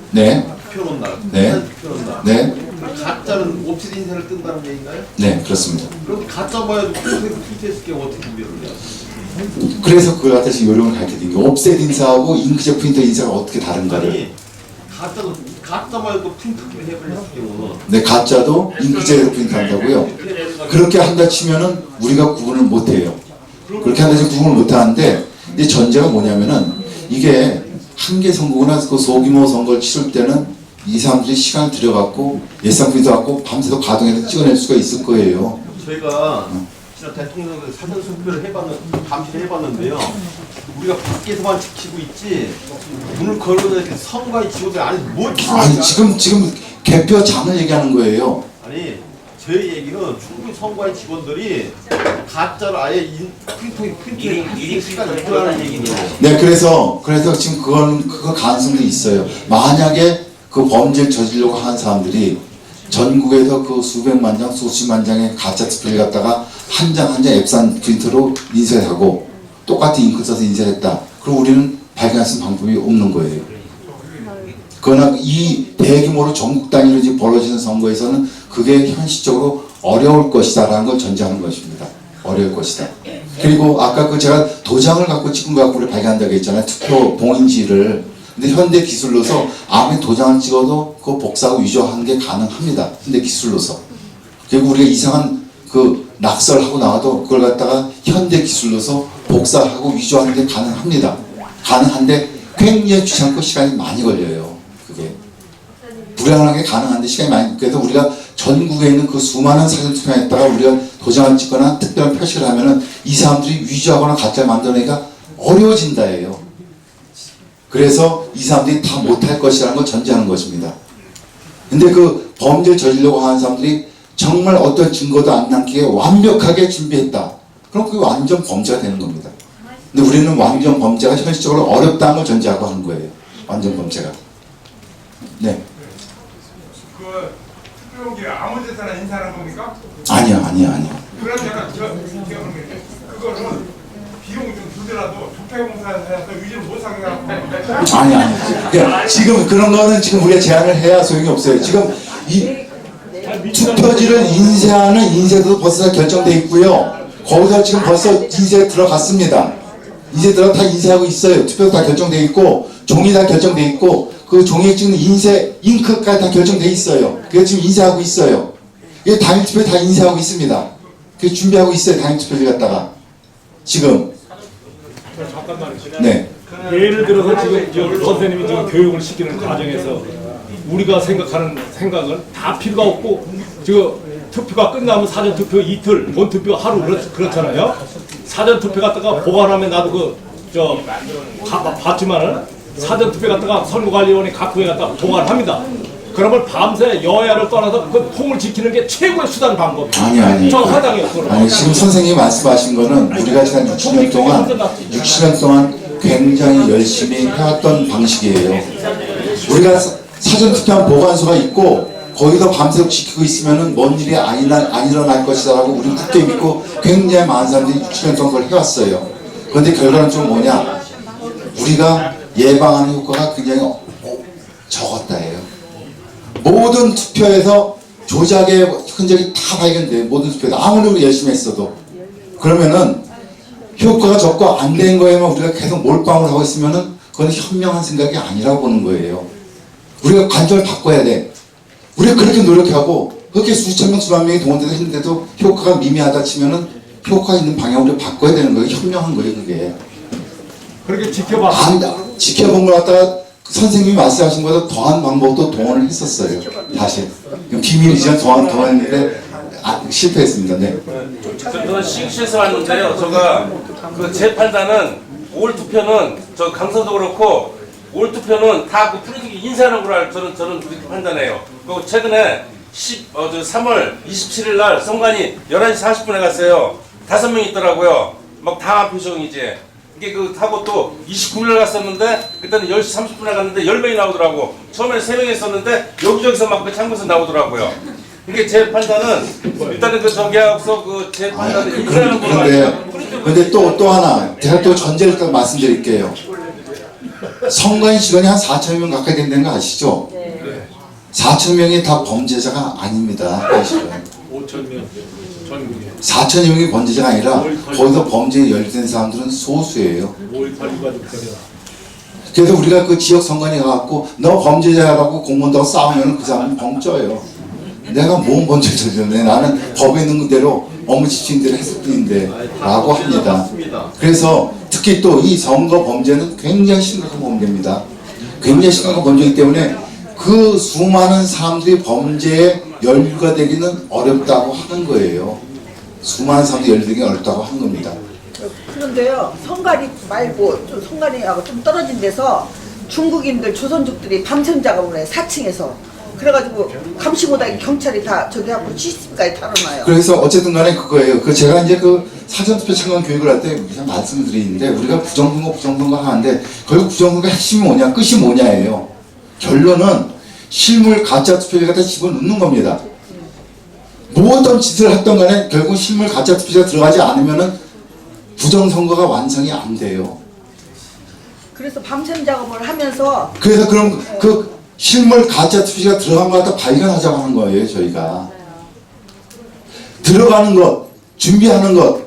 Speaker 2: 네.
Speaker 6: 투표론 날.
Speaker 2: 네.
Speaker 6: 투표론 날.
Speaker 2: 네.
Speaker 6: 가짜는 옵셋 인쇄를 뜬다는 얘기인가요?
Speaker 2: 네, 그렇습니다.
Speaker 6: 그럼 가짜 봐야지 프린트했을 게 어떻게 구별을 해요?
Speaker 2: 그래서 그걸 갖다 지금 요령을 가르쳐드린 게 옵셋 인쇄하고 잉크젯 프린터 인쇄가 어떻게 다른가를.
Speaker 6: 아니 가짜 말고 프린트를 해버렸을 경우는
Speaker 2: 네, 가짜도 잉크젯으로 프린트한다고요. 그렇게 한다 치면은 우리가 구분을 못해요. 그렇게 한다 치면 구분을 못하는데, 근데 전제가 뭐냐면은 이게 한개 선거구나 그 소규모 선거를 치를 때는 이 사람들이 시간을 들여갖고 예산 프린트 갖고 밤새도 가동해서 찍어낼 수가 있을 거예요.
Speaker 6: 저희가 지난 대통령 사전 투표를 감시를 해봤는데요. 우리가 밖에서만 지키고 있지 문을 걸어놓은 이렇게 선거의 직원들 안에 못 지키고
Speaker 2: 아니 지금 개표장을 얘기하는 거예요.
Speaker 6: 아니 저희 얘기는 충분히 선거의 직원들이 가짜를 아예 프린트에 시간을 있다는 얘기네요.
Speaker 2: 네, 그래서 지금 그거 가능성도 있어요. 만약에 그 범죄를 저지르려고 하는 사람들이 전국에서 그 수백만 장, 수십만 장의 가짜 투표를 갖다가 한 장 한 장 앱산 프린터로 인쇄하고 똑같은 잉크 써서 인쇄했다. 그럼 우리는 발견할 수 있는 방법이 없는 거예요. 그러나 이 대규모로 전국 단위로 이제 벌어지는 선거에서는 그게 현실적으로 어려울 것이다라는 걸 전제하는 것입니다. 어려울 것이다. 그리고 아까 제가 도장을 갖고 찍은 거 갖고 우리 발견한다고 했잖아요. 투표 봉인지를. 근데 현대 기술로서 아무리 도장을 찍어도 그거 복사하고 위조하는 게 가능합니다. 현대 기술로서. 그리고 우리가 이상한 그 낙설하고 나와도 그걸 갖다가 현대 기술로서 복사하고 위조하는 게 가능합니다. 가능한데 굉장히 귀찮고 시간이 많이 걸려요. 그게. 불안하게 가능한데 시간이 많이. 그래서 우리가 전국에 있는 그 수많은 사전투표에다가 우리가 도장을 찍거나 특별한 표시를 하면은 이 사람들이 위조하거나 가짜를 만들어내기가 어려워진다예요. 그래서 이 사람들이 다 못할 것이라는 걸 전제하는 것입니다. 근데 그 범죄를 저지르려고 하는 사람들이 정말 어떤 증거도 안 남기게 완벽하게 준비했다. 그럼 그게 완전 범죄가 되는 겁니다. 근데 우리는 완전 범죄가 현실적으로 어렵다는 걸 전제하고 하는 거예요. 완전 범죄가. 네.
Speaker 7: 그 투표용지 아무 데서나 인사하는 겁니까?
Speaker 2: 아니야.
Speaker 7: 그럼 제가 그거는 비용 좀 주더라도 투표공사에서 유지를 못하게 하고
Speaker 2: 아니. 그러니까 지금 그런 거는 지금 우리가 제한을 해야 소용이 없어요. 지금 이 투표지를 인쇄하는 인쇄도 벌써 결정돼 있고요. 거기서 지금 벌써 인쇄 들어갔습니다. 인쇄 들어가 다 인쇄하고 있어요. 투표도 다 결정돼 있고 종이 다 결정돼 있고 그 종이에 찍는 인쇄 잉크까지 다 결정돼 있어요. 그래서 지금 인쇄하고 있어요. 이게 당일투표 다 인쇄하고 있습니다. 그 준비하고 있어요. 당일투표를 갖다가 지금.
Speaker 8: 잠깐만요.
Speaker 2: 네.
Speaker 8: 예를 들어서 지금 선생님이 지금 교육을 시키는 과정에서 우리가 생각하는 생각은 다 필요가 없고 지금 투표가 끝나면 사전 투표 이틀, 본 투표 하루 그렇잖아요. 사전 투표 갖다가 보관하면 나도 봤지만은 사전 투표 갖다가 선거관리위원회 각부에 갖다 보관합니다. 그러면 밤새 여야를 떠나서 그 통을 지키는 게 최고의 수단 방법이에요.
Speaker 2: 아니.
Speaker 8: 저 화당이요.
Speaker 2: 아니 지금 선생님이 말씀하신 거는 우리가 지난 60년 동안 굉장히 열심히 해왔던 방식이에요. 우리가 사전 투표한 보관소가 있고 거기서 밤새 지키고 있으면은 뭔 일이 안 일어날 것이다라고 우리 굳게 믿고 굉장히 많은 사람들이 60년 동안 그걸 해왔어요. 그런데 결과는 좀 뭐냐? 우리가 예방하는 효과가 굉장히 적었다예요. 모든 투표에서 조작의 흔적이 다 발견돼요. 모든 투표에서 아무리 우리 열심히 했어도. 그러면은 효과가 적고 안 된 거에만 우리가 계속 몰빵을 하고 있으면은 그건 현명한 생각이 아니라고 보는 거예요. 우리가 관점을 바꿔야 돼. 우리가 그렇게 노력하고 그렇게 수천 명, 수만 명이 동원돼서 했는데도 효과가 미미하다 치면은 효과 있는 방향으로 바꿔야 되는 거예요. 현명한 거예요, 그게.
Speaker 8: 그렇게 지켜봐.
Speaker 2: 지켜본 걸 갖다가 선생님이 말씀하신 것보다 더한 방법도 동원을 했었어요. 사실. 비밀이지만 동원했는데 실패했습니다. 네.
Speaker 9: 저는 시국시에서 왔는데요. 제가 그 제 판단은 올 투표는 저 강서도 그렇고 올 투표는 다 그 프로젝트 인쇄하는 거라 저는 그렇게 판단해요. 그리고 최근에 3월 27일 날 선관위 11시 40분에 갔어요. 5명 있더라고요. 막 당한 표정이지. 이게 그 하고 또 29일 날 갔었는데 그때는 10시 30분에 갔는데 10명이 나오더라고. 처음에는 3명이 있었는데 여기저기서 막 그 창구에서 나오더라고요. 이게 제 판단은 일단은 그 저기하고서 그 제 판단은 인쇄하는 거로
Speaker 2: 근데 또 하나 제가 또 전제를 또 말씀드릴게요. 선관위 직원이 한 4천 명 가까이 된다는 거 아시죠? 4천 명이 다 범죄자가 아닙니다.
Speaker 8: 5,000명 전국에
Speaker 2: 4천여 명이 범죄자가 아니라 거기서 범죄에 연루된 사람들은 소수예요.
Speaker 8: 5.18 가족들이야.
Speaker 2: 그래서 우리가 그 지역 선관위 가갖고 너 범죄자라고 공무원하고 싸우면 그 사람은 벙쪄요. 내가 뭔 범죄를 저질렀네. 나는 법에 있는 그대로 업무 지침대로 했을 뿐인데 라고 합니다. 그래서 특히 또 이 선거 범죄는 굉장히 심각한 범죄입니다. 굉장히 심각한 범죄이기 때문에 그 수많은 사람들이 범죄에 연루가 되기는 어렵다고 하는 거예요. 수많은 사람들이 연루되기 어렵다고 하는 겁니다.
Speaker 5: 그런데요, 성가리 말고 좀 성가리하고 좀 떨어진 데서 중국인들, 조선족들이 밤샘 작업을 해, 4층에서. 그래가지고 감시 못하게 경찰이 다 저기 하고 CCTV까지 달아놔요.
Speaker 2: 그래서 어쨌든 간에 그거예요. 그 제가 이제 그 사전투표 참관 교육을 할 때 말씀을 드리는데 우리가 부정선거 하는데 결국 부정선거 핵심이 뭐냐, 끝이 뭐냐예요. 결론은 실물 가짜 투표를 갖다 집어넣는 겁니다. 모든 짓을 했던 간에 결국 실물 가짜 투표가 들어가지 않으면은 부정선거가 완성이 안 돼요.
Speaker 5: 그래서 밤샘 작업을 하면서
Speaker 2: 그래서 그럼 그 실물 가짜 투표가 들어간 것 갖다 발견하자고 하는 거예요, 저희가. 들어가는 것, 준비하는 것,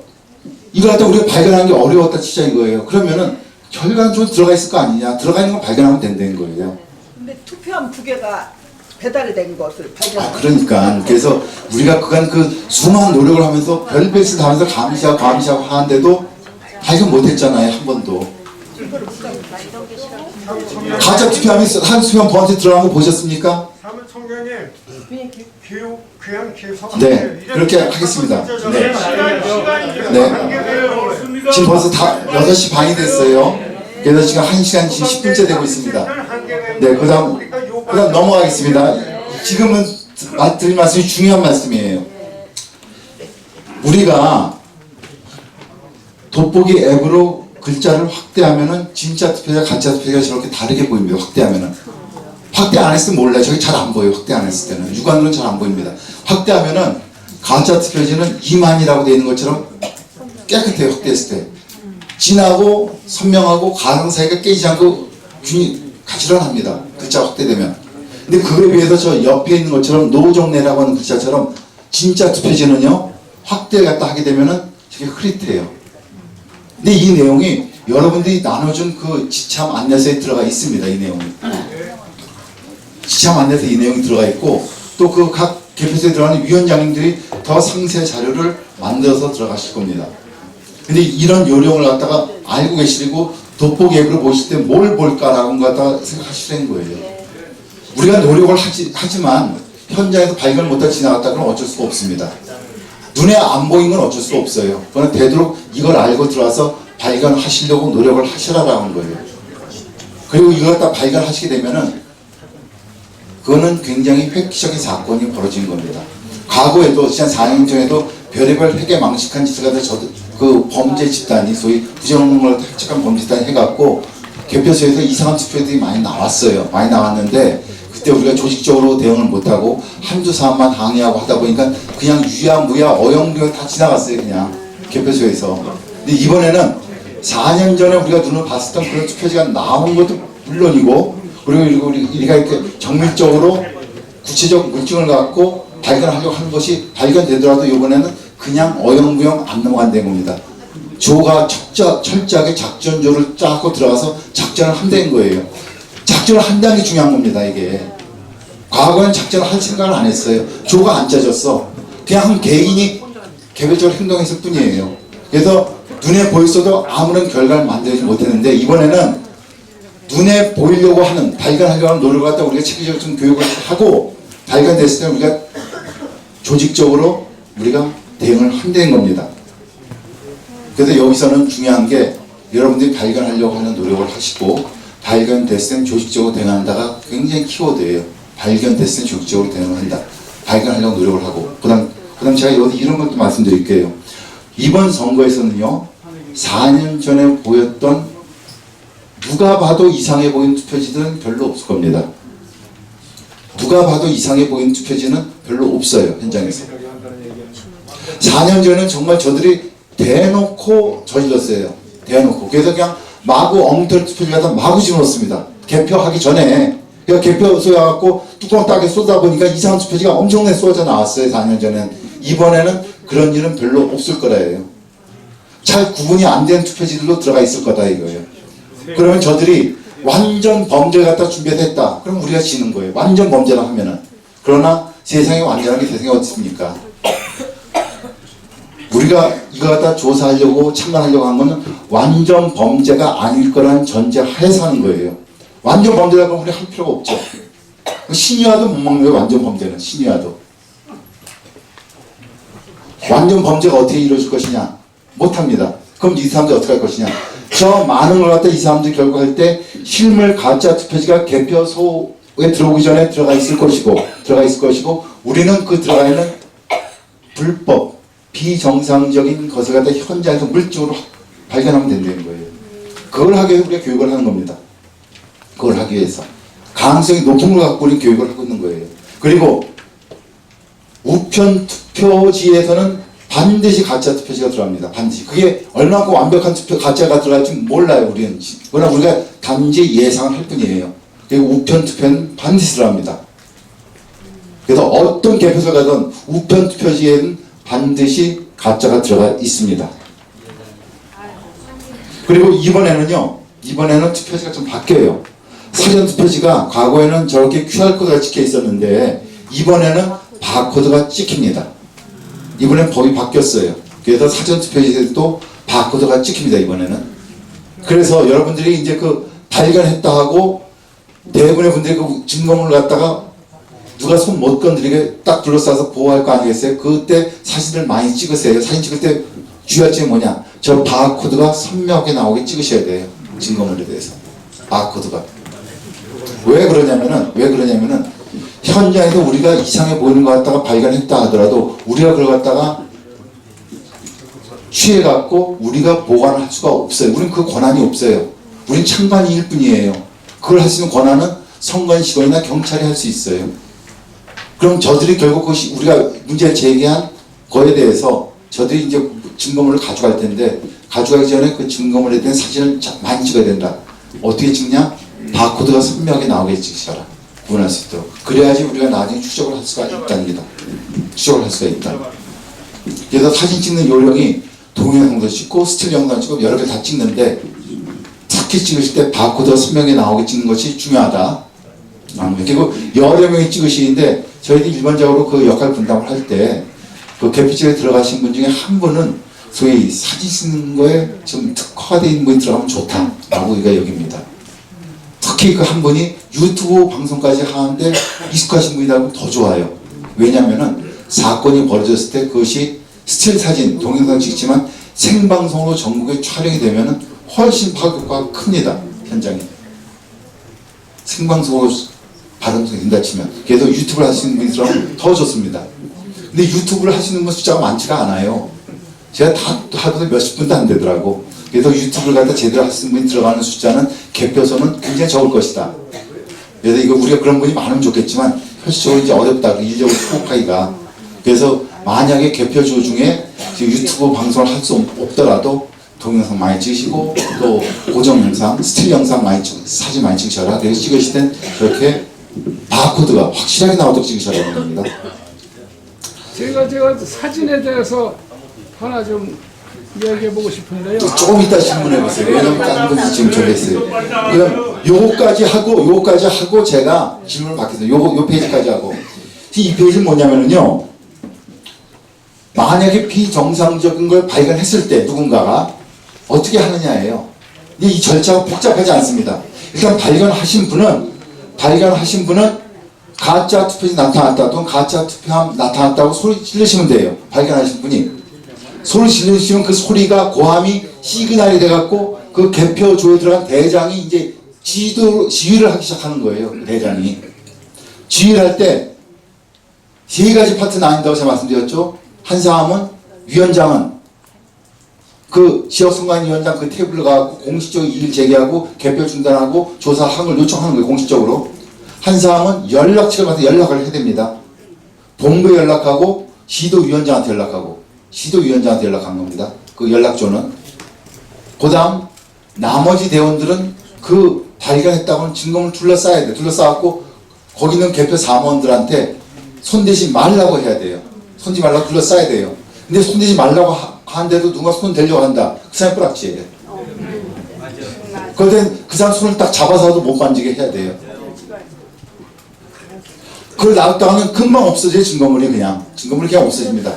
Speaker 2: 이걸 갖다 우리가 발견하는 게 어려웠다 진짜 이거예요. 그러면은 결과는 좀 들어가 있을 거 아니냐. 들어가 있는 거 발견하면 된다는 거예요.
Speaker 5: 근데 투표함 2개가 배달이 된 것을 발견하고.
Speaker 2: 그러니까 그래서 우리가 그간 그 수많은 노력을 하면서 별짓을 다 하면서 감시하고 하는데도 발견 못했잖아요, 한 번도. 가짜 투표함이 한 수만 번째 들어간 거 보셨습니까?
Speaker 4: 사무총장님, 교육 귀한 기회서.
Speaker 2: 네, 그렇게 하겠습니다. 네. 네. 지금 벌써 다 6시 반이 됐어요. 그래서 지금 1시간 지금 10분째 되고 있습니다. 네, 그 다음 넘어가겠습니다. 지금은 드릴 말씀이 중요한 말씀이에요. 우리가 돋보기 앱으로 글자를 확대하면은 진짜 투표자 가짜 투표자 저렇게 다르게 보입니다. 확대하면은. 확대 안 했을 때 몰라요. 저기 잘 안 보여요. 확대 안 했을 때는. 육안으로는 잘 안 보입니다. 확대하면은 가짜 투표지는 이만이라고 되어 있는 것처럼 깨끗해요. 확대했을 때. 진하고 선명하고 가상 사이가 깨지지 않고 균이 가지런합니다. 글자 확대되면. 근데 그거에 비해서 저 옆에 있는 것처럼 노정래라고 하는 글자처럼 진짜 투표지는요. 확대 갖다 하게 되면은 저게 흐릿해요. 근데 이 내용이 여러분들이 나눠준 그 지참 안내서에 들어가 있습니다. 이 내용이. 지참 안내서 이 내용이 들어가 있고 또 그 각 개표소에 들어가는 위원장님들이 더 상세 자료를 만들어서 들어가실 겁니다. 근데 이런 요령을 갖다가 알고 계시고 돋보기 앱으로 보실 때 뭘 볼까라는 거 갖다가 생각하시는 거예요. 우리가 노력을 하지만 현장에서 발견 못하고 지나갔다 그러면 어쩔 수가 없습니다. 눈에 안 보이는 건 어쩔 수가 없어요. 그건 되도록 이걸 알고 들어와서 발견하시려고 노력을 하시라라는 거예요. 그리고 이걸 갖다 발견하시게 되면은 그거는 굉장히 획기적인 사건이 벌어진 겁니다. 과거에도 지난 4년 전에도 별의별 회계 망식한 짓을 갖다 그 범죄 집단이 소위 부정을 획책한 범죄 집단이 해갖고 개표소에서 이상한 투표들이 많이 나왔어요. 많이 나왔는데 그때 우리가 조직적으로 대응을 못하고 한두 사람만 항의하고 하다 보니까 그냥 유야무야 어영부영 다 지나갔어요. 그냥 개표소에서. 근데 이번에는 4년 전에 우리가 눈을 봤었던 그런 투표지가 나온 것도 물론이고 그리고 우리가 이렇게 정밀적으로 구체적 물증을 갖고 발견하려고 하는 것이 발견되더라도 이번에는 그냥 어영부영 안 넘어간다는 겁니다. 조가 철저하게 작전조를 짜고 들어가서 작전을 한다는 거예요. 작전을 한다는 게 중요한 겁니다. 이게 과거에는 작전을 할 생각을 안 했어요. 조가 안 짜졌어. 그냥 한 개인이 개별적으로 행동했을 뿐이에요. 그래서 눈에 보였어도 아무런 결과를 만들지 못했는데 이번에는 눈에 보이려고 하는 발견하려고 하는 노력을 갖다 우리가 체계적인 교육을 하고 발견됐을 때 우리가 조직적으로 우리가 대응을 한다는 겁니다. 그래서 여기서는 중요한 게 여러분들이 발견하려고 하는 노력을 하시고 발견됐을 때 조직적으로 대응한다가 굉장히 키워드예요. 발견됐을 때 조직적으로 대응을 한다. 발견하려고 노력을 하고 그다음 제가 여기 이런 것도 말씀드릴게요. 이번 선거에서는요 4년 전에 보였던 누가 봐도 이상해 보이는 투표지들은 별로 없을 겁니다. 누가 봐도 이상해 보이는 투표지는 별로 없어요. 현장에서. 4년 전에는 정말 저들이 대놓고 저질렀어요. 대놓고. 그래서 그냥 마구 엉터리 투표지 갖다 마구 집어넣습니다. 개표하기 전에. 그러니까 개표소에 와갖고 뚜껑 따게 쏟아 보니까 이상한 투표지가 엄청나게 쏟아져 나왔어요. 4년 전엔. 이번에는 그런 일은 별로 없을 거라예요. 잘 구분이 안 된 투표지들로 들어가 있을 거다 이거예요. 그러면 저들이 완전 범죄를 갖다 준비했다. 그럼 우리가 지는 거예요. 완전 범죄라 하면은. 그러나 세상에 완전한 게 세상에 어떻습니까? 우리가 이거 갖다 조사하려고 참관하려고 한 거는 완전 범죄가 아닐 거라는 전제 하에서 하는 거예요. 완전 범죄라고 하면 우리 할 필요가 없죠. 신이와도 못 먹는 거예요. 완전 범죄는. 신이와도. 완전 범죄가 어떻게 이루어질 것이냐? 못합니다. 그럼 이 사람들 어떻게 할 것이냐? 저 많은 걸 갖다 이 사람들이 결국 할 때 실물 가짜 투표지가 개표소에 들어오기 전에 들어가 있을 것이고 우리는 그 들어가 있는 불법 비정상적인 것을 갖다 현장에서 물증으로 발견하면 된다는 거예요. 그걸 하기 위해서 우리가 교육을 하는 겁니다. 그걸 하기 위해서 가능성이 높은 걸 갖고 우리 교육을 하고 있는 거예요. 그리고 우편 투표지에서는 반드시 가짜 투표지가 들어갑니다. 반드시. 그게 얼마나 완벽한 투표 가짜가 들어갈지 몰라요. 우리는. 그러나 우리가 단지 예상을 할 뿐이에요. 그리고 우편 투표는 반드시 들어갑니다. 그래서 어떤 개표소 가든 우편 투표지에는 반드시 가짜가 들어가 있습니다. 그리고 이번에는 투표지가 좀 바뀌어요. 사전 투표지가 과거에는 저렇게 QR코드가 찍혀 있었는데 이번에는 바코드가 찍힙니다. 이번엔 법이 바뀌었어요. 그래서 사전 투표지에도 바코드가 찍힙니다. 이번에는. 그래서 여러분들이 이제 그 발견했다 하고 대부분의 분들이 그 증거물을 갖다가 누가 손 못 건드리게 딱 둘러싸서 보호할 거 아니겠어요? 그때 사진을 많이 찍으세요. 사진 찍을 때 주의할 점이 뭐냐? 저 바코드가 선명하게 나오게 찍으셔야 돼요. 증거물에 대해서. 바코드가. 왜 그러냐면은 현장에서 우리가 이상해 보이는 것 갖다가 발견했다 하더라도 우리가 그걸 갖다가 취해갖고 우리가 보관할 수가 없어요. 우리는 그 권한이 없어요. 우리는 참관인일 뿐이에요. 그걸 할 수 있는 권한은 선관시권이나 경찰이 할 수 있어요. 그럼 저들이 결국 그것이 우리가 문제를 제기한 거에 대해서 저들이 이제 증거물을 가져갈 텐데 가져가기 전에 그 증거물에 대한 사진을 많이 찍어야 된다. 어떻게 찍냐? 바코드가 선명하게 나오게 찍으셔라. 구분할 수 있도록. 그래야지 우리가 나중에 추적을 할 수가 있답니다. 추적을 할 수가 있다. 그래서 사진 찍는 요령이 동영상도 찍고 스틸 영상 찍고 여러 개 다 찍는데 특히 찍으실 때 바코드가 선명하게 나오게 찍는 것이 중요하다. 그리고 여러 명이 찍으시는데 저희들이 일반적으로 그 역할 분담을 할 때 그 개표집에 들어가신 분 중에 한 분은 소위 사진 찍는 거에 좀 특화가 되어 있는 분이 들어가면 좋다라고 우리가 여깁니다. 특히 그 한 분이 유튜브 방송까지 하는데 익숙하신 분이다 보면 더 좋아요. 왜냐하면은 사건이 벌어졌을 때 그것이 스틸 사진, 동영상 찍지만 생방송으로 전국에 촬영이 되면은 훨씬 파급효과가 큽니다. 현장에. 생방송으로 발음성이 된다 치면. 그래서 유튜브를 하시는 분이 들어가면 더 좋습니다. 근데 유튜브를 하시는 분 숫자가 많지가 않아요. 제가 다 하고도 몇십 분도 안 되더라고. 그래서 유튜브를 갖다 제대로 하시는 분이 들어가는 숫자는 개표소는 굉장히 적을 것이다. 그래서 이거 우리가 그런 분이 많으면 좋겠지만 현실적으로 이제 어렵다. 일적으로 수급하기가. 그래서 만약에 개표조 중에 유튜브 방송을 할 수 없더라도 동영상 많이 찍으시고 또 고정 영상, 스틸 영상 많이 사진 많이 찍으셔라. 그래서 찍으실 땐 저렇게 바코드가 확실하게 나오도록 찍으셔야 됩니다.
Speaker 10: 제가 사진에 대해서 하나 좀 이야기해보고 싶은데요.
Speaker 2: 조금 이따 질문해 보세요. 왜냐면 다른 것도 지금 정했어요. 그럼 요거까지 하고 제가 질문을 받겠습니다. 요 페이지까지 하고. 이 페이지는 뭐냐면은요. 만약에 비정상적인 걸 발견했을 때 누군가가 어떻게 하느냐예요. 근데 이 절차가 복잡하지 않습니다. 일단 발견하신 분은 가짜 투표지 나타났다 또는 가짜 투표함 나타났다고 소리 지르시면 돼요. 발견하신 분이. 소리 지르시면 그 소리가 고함이 시그널이 돼갖고 그 개표조에 들어간 대장이 이제 지휘를 하기 시작하는 거예요. 대장이. 지휘를 할 때 세 가지 파트 나뉜다고 제가 말씀드렸죠. 한 사람은 위원장은 그 지역선관위원장 그 테이블로 가고 공식적인 이의를 제기하고 개표 중단하고 조사하는 걸 요청하는 거예요. 공식적으로. 한 사람은 연락처를 받아서 연락을 해야 됩니다. 본부에 연락하고 시도위원장한테 연락하고 시도위원장한테 연락한 겁니다. 그 연락조는. 그 다음 나머지 대원들은 그 발견했다고는 증거물 둘러싸야 돼. 둘러싸갖고 거기 있는 개표 사무원들한테 손대지 말라고 해야 돼요. 손대지 말라고 둘러싸야 돼요. 근데 손대지 말라고 하는데도 누가 손 대려고 한다. 그 사람 뿌락지예요. 그런데 그 사람 손을 딱 잡아서도 못 만지게 해야 돼요. 그걸 놔뒀다가는 금방 없어져요. 증거물이 그냥 없어집니다.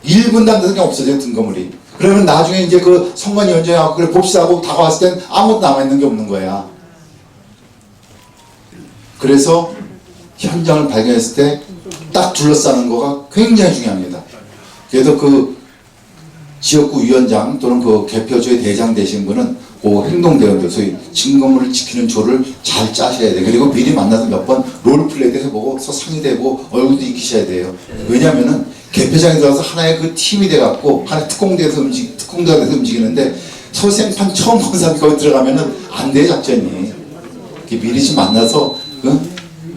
Speaker 2: 1분도 안 돼서 그냥 없어져요. 증거물이. 그러면 나중에 이제 그 선관위원장하고 그래 봅시다 하고 다가왔을 땐 아무것도 남아있는 게 없는 거야. 그래서 현장을 발견했을 때 딱 둘러싸는 거가 굉장히 중요합니다. 그래서 그 지역구 위원장 또는 그 개표조의 대장 되신 분은 그 행동대원들, 소위 증거물을 지키는 조를 잘 짜셔야 돼요. 그리고 미리 만나서 몇 번 롤플레이도 해보고 상의도 해보고 얼굴도 익히셔야 돼요. 왜냐면은 개표장에 들어가서 하나의 그 팀이 돼갖고 하나의 특공대에서 움직이는데 소생판 처음 본 사람이 거기 들어가면은 안 돼요, 작전이. 미리 좀 만나서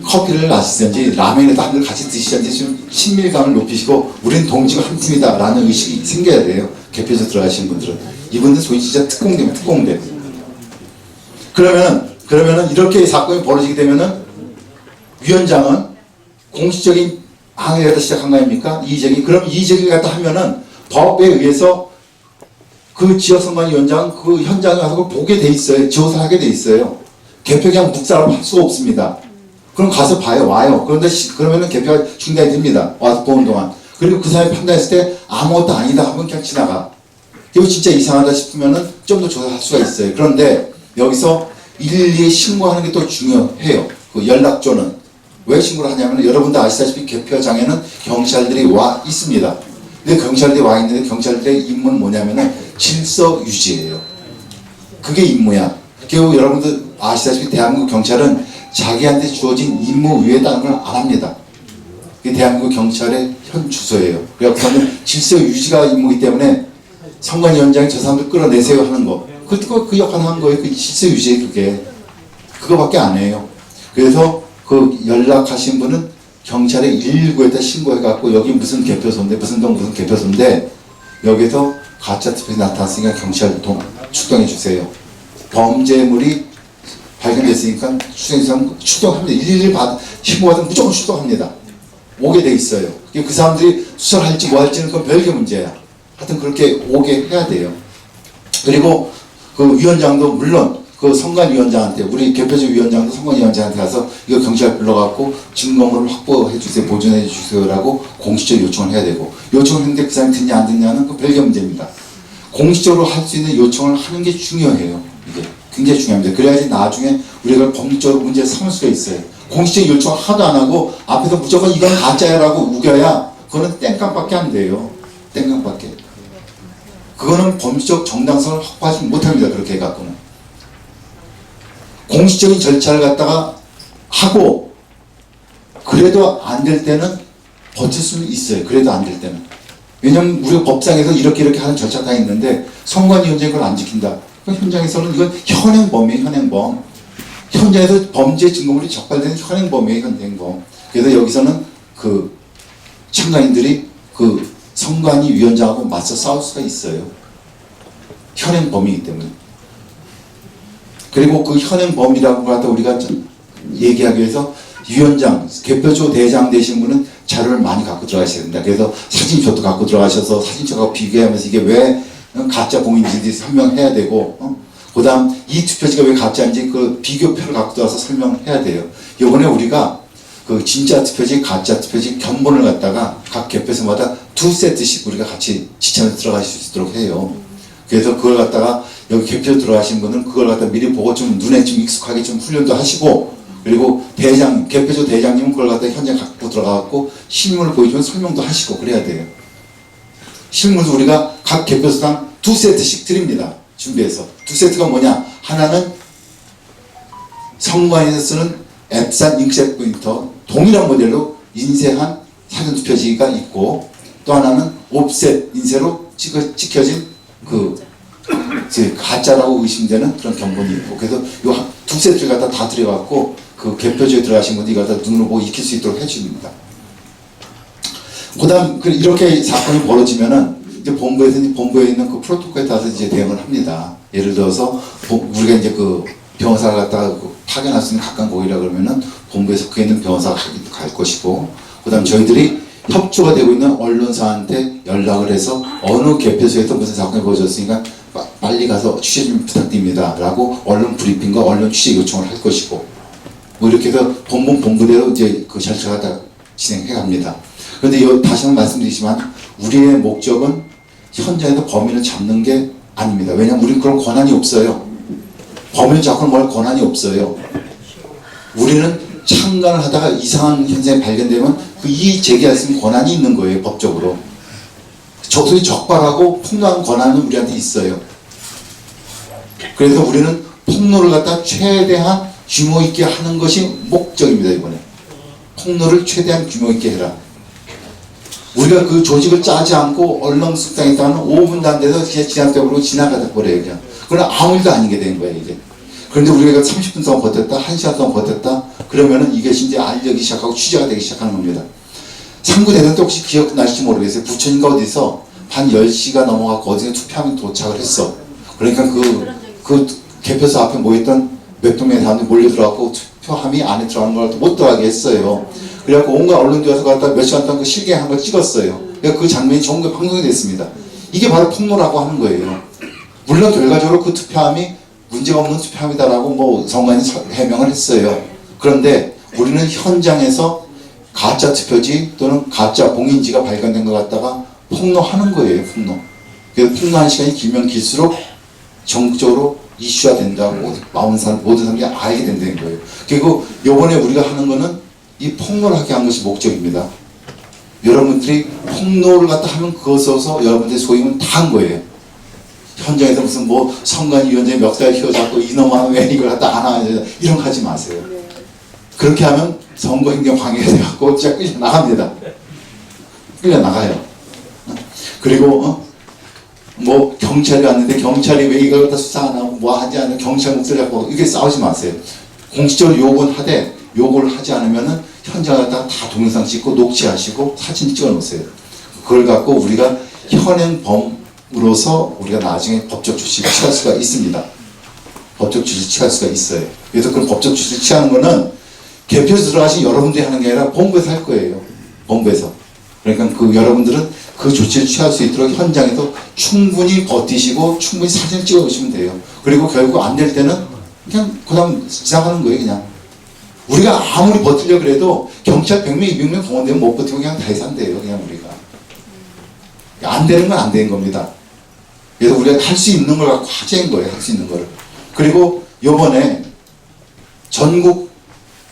Speaker 2: 커피를 마시든지 라면이라도 한 그릇 같이 드시든지 좀 친밀감을 높이시고 우리는 동지가 한 팀이다 라는 의식이 생겨야 돼요. 개표소 들어가시는 분들은. 이분들 소위 진짜 특공대면 특공대. 그러면은 이렇게 사건이 벌어지게 되면은 위원장은 공식적인 항의를 갖다 시작한 거 아닙니까? 이의제기. 그럼 이의제기를 갖다 하면은 법에 의해서 그 지역선관위원장은 그 현장에 가서 그걸 보게 돼 있어요. 조사를 하게 돼 있어요. 개표 그냥 묵살하고 할 수가 없습니다. 그럼 가서 봐요, 와요. 그러면은 개표가 중단이 됩니다. 와서 보는 동안. 그리고 그 사람이 판단했을 때 아무것도 아니다 하면 그냥 지나가. 이거 진짜 이상하다 싶으면은 좀 더 조사할 수가 있어요. 그런데 여기서 112에 신고하는 게 또 중요해요. 그 연락조는. 왜 신고를 하냐면 여러분도 아시다시피 개표장에는 경찰들이 와 있습니다. 근데 경찰들이 와 있는데 경찰들의 임무는 뭐냐면은 질서 유지예요. 그게 임무야. 그리고 여러분들 아시다시피 대한민국 경찰은 자기한테 주어진 임무 위에 다른 걸 안 합니다. 그게 대한민국 경찰의 현 주소예요. 그래서 질서 유지가 임무이기 때문에 선관위원장이 저 사람들 끌어내세요 하는 거. 그 역할을 한 거예요. 그 질서 유지에 그거밖에 안 해요. 그래서 그 연락하신 분은 경찰에 119에다 신고해갖고 여기 무슨 개표소인데 무슨 동 무슨 개표소인데 여기서 가짜 투표가 나타났으니까 경찰 출동해 주세요. 범죄물이 발견됐으니까 출동합니다. 112 신고하면 무조건 출동합니다. 오게 돼 있어요. 그 사람들이 수사를 할지 뭐 할지는 그건 별개 문제야. 하여튼 그렇게 오게 해야 돼요. 그리고 그 위원장도 물론 그 선관위원장한테 우리 개표조 위원장도 선관위원장한테 가서 이거 경찰 불러갖고 증거물을 확보해 주세요, 보존해 주세요라고 공식적으로 요청을 해야 되고, 요청을 했는데 그 사람이 듣냐 안 듣냐는 그 별개 문제입니다. 공식적으로 할 수 있는 요청을 하는 게 중요해요. 이게 굉장히 중요합니다. 그래야지 나중에 우리가 법률적으로 문제를 삼을 수가 있어요. 공식적인 요청을 하도 안 하고 앞에서 무조건 이건 가짜야라고 우겨야 그거는 땡깡밖에 안 돼요. 땡깡밖에. 그거는 법률적 정당성을 확보하지 못합니다. 그렇게 해갖고는. 공식적인 절차를 갖다가 하고 그래도 안 될 때는 버틸 수는 있어요. 그래도 안 될 때는. 왜냐면 우리가 법상에서 이렇게 하는 절차가 다 있는데 선관위원장이 그걸 안 지킨다. 그럼 현장에서는 이건 현행범이에요. 현행범. 현장에서 범죄 증거물이 적발되는 현행범이에요. 현행범. 그래서 여기서는 그 참가인들이 그 선관위 위원장하고 맞서 싸울 수가 있어요. 현행범이기 때문에. 그리고 그 현행범이라고 갖다 우리가 좀 얘기하기 위해서 위원장, 개표조 대장 되신 분은 자료를 많이 갖고 들어가셔야 됩니다. 그래서 사진표도 갖고 들어가셔서 사진표하고 비교하면서 이게 왜 가짜 봉인지인지 설명해야 되고, 그 다음 이 투표지가 왜 가짜인지 그 비교표를 갖고 들어가서 설명해야 돼요. 요번에 우리가 그 진짜 투표지, 가짜 투표지 견본을 갖다가 각 개표소마다 2세트씩 우리가 같이 지참해서 들어가실 수 있도록 해요. 그래서 그걸 갖다가 여기 개표 들어가신 분은 그걸 갖다 미리 보고 좀 눈에 좀 익숙하게 좀 훈련도 하시고, 그리고 대장, 개표조 대장님은 그걸 갖다 현장 갖고 들어가갖고 실물을 보여주면 설명도 하시고 그래야 돼요. 실물도 우리가 각 개표소당 2세트씩 드립니다. 준비해서. 2세트가 뭐냐? 하나는 선관위에서 쓰는 앱산 잉크젯 프린터 동일한 모델로 인쇄한 사전투표지가 있고, 또 하나는 옵셋 인쇄로 찍혀진 그 가짜라고 의심되는 그런 견본이 있고, 그래서 요 2세트를 갖다 다 들여갖고 그 개표지에 들어가신 분들이 갖다 눈으로 보고 익힐 수 있도록 해줍니다. 그 다음, 이렇게 사건이 벌어지면은 이제 본부에 있는 그 프로토콜에 따라서 이제 대응을 합니다. 예를 들어서 우리가 이제 그 변호사를 갖다가 파견할 수 있는 각각 고이라 그러면은 본부에 속해 있는 변호사가 갈 것이고, 그 다음 저희들이 협조가 되고 있는 언론사한테 연락을 해서 어느 개표소에서 무슨 사건이 벌어졌으니까 빨리 가서 취재 좀 부탁드립니다 라고 언론 브리핑과 언론 취재 요청을 할 것이고, 뭐 이렇게 해서 본부대로 이제 그 절차가 다 진행해 갑니다. 그런데 다시 한번 말씀드리지만 우리의 목적은 현장에서 범인을 잡는 게 아닙니다. 왜냐하면 우리는 그런 권한이 없어요. 범인을 잡고 뭘 권한이 없어요. 우리는 참관을 하다가 이상한 현상이 발견되면 그 이의 제기할 수 있는 권한이 있는 거예요. 법적으로. 소위 적발하고 폭로하는 권한은 우리한테 있어요. 그래서 우리는 폭로를 갖다 최대한 규모 있게 하는 것이 목적입니다. 이번에 폭로를 최대한 규모 있게 해라. 우리가 그 조직을 짜지 않고 얼렁뚱땅 있다가는 5분도 안 돼서 지나가다 지나가다 버려요. 그냥. 그러나 아무 일도 아닌 게 된 거예요. 이게. 그런데 우리가 30분 동안 버텼다, 1시간 동안 버텼다, 그러면은 이것이 이제 알려기 시작하고 취재가 되기 시작하는 겁니다. 상구 대선 때 혹시 기억나실지 모르겠어요. 부천인가 어디서 한 10시가 넘어가고 어디에 투표함이 도착을 했어. 그러니까 그 개표소 앞에 모였던 몇 동네 사람들이 몰려 들어가고 투표함이 안에 들어가는 걸 못 들어가게 했어요. 그래갖고 온갖 언론들 와서 갖다 몇 시간 동안 그 실갱한 걸 찍었어요. 그러니까 그 장면이 전국에 방송이 됐습니다. 이게 바로 폭로라고 하는 거예요. 물론 결과적으로 그 투표함이 문제가 없는 투표함이다라고 뭐 선관위 해명을 했어요. 그런데 우리는 현장에서 가짜 투표지 또는 가짜 봉인지가 발견된 것 같다가 폭로하는 거예요. 폭로. 그래서 폭로하는 시간이 길면 길수록 전국적으로 이슈화 된다고 모든 사람들이 알게 된다는 거예요. 그리고 요번에 우리가 하는 거는 이 폭로를 하게 한 것이 목적입니다. 여러분들이 폭로를 갖다 하면 그것에서 여러분들의 소임은 다 한 거예요. 현장에서 무슨 뭐 선관위원장이 멱살 휘어잡고 이놈아 왜 이걸 갖다 안 하냐 이런 거 하지 마세요. 그렇게 하면 선거인권 방해돼갖고 진짜 끌려 나갑니다. 끌려 나가요. 그리고 뭐 경찰이 왔는데 경찰이 왜 이걸 갖다 수사 안 하고 뭐 하지 않는 경찰 목소리 갖고 이렇게 싸우지 마세요. 공식적으로 요구는 하되 요구를 하지 않으면은 현장을 갖다가 다 동영상 찍고 녹취하시고 사진 찍어 놓으세요. 그걸 갖고 우리가 현행범으로서 우리가 나중에 법적 조치를 취할 수가 있습니다. 법적 조치를 취할 수가 있어요. 그래서 그런 법적 조치를 취하는 거는 개표에서 들어가신 여러분들이 하는 게 아니라 본부에서 할 거예요. 본부에서. 그러니까 그 여러분들은 그 조치를 취할 수 있도록 현장에서 충분히 버티시고 충분히 사진을 찍어 오시면 돼요. 그리고 결국 안 될 때는 그냥 그다음 지나가는 거예요. 그냥 우리가 아무리 버티려 그래도 경찰 100명 200명 동원되면 못 버티고 그냥 다 해산돼요. 그냥 우리가 안 되는 건 안 되는 겁니다. 그래서 우리가 할 수 있는 걸 갖고 하자인 거예요. 할 수 있는 거를. 그리고 요번에 전국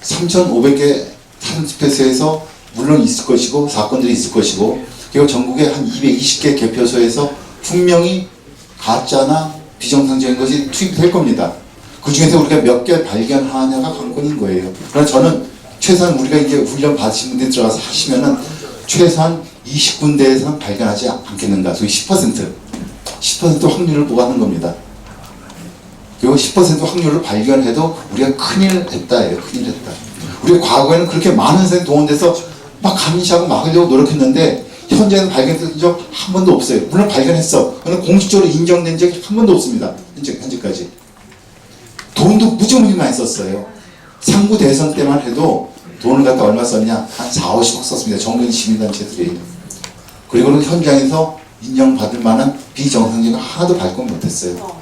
Speaker 2: 3,500개 사전투표소에서 물론 있을 것이고 사건들이 있을 것이고 그리고 전국에 한 220개 개표소에서 분명히 가짜나 비정상적인 것이 투입이 될 겁니다. 그 중에서 우리가 몇 개 발견하냐가 관건인 거예요. 그러나 저는 최소한 우리가 이제 훈련 받으신 분들이 들어가서 하시면은 최소한 20군데에서는 발견하지 않겠는가. 소위 10% 확률을 보고하는 겁니다. 그리고 10% 확률로 발견해도 우리가 큰일 했다예요. 큰일 했다. 우리가 과거에는 그렇게 많은 선생님이 동원돼서 막 감시하고 막으려고 노력했는데 현재는 발견된 적 한 번도 없어요. 물론 발견했어. 그러나 공식적으로 인정된 적이 한 번도 없습니다. 현재까지. 돈도 무지무지 많이 썼어요. 상부 대선 때만 해도 돈을 갖다 얼마 썼냐? 한 4, 50억 썼습니다. 정경 시민단체들이. 그리고는 현장에서 인정받을 만한 비정상적인 하나도 발견 못했어요.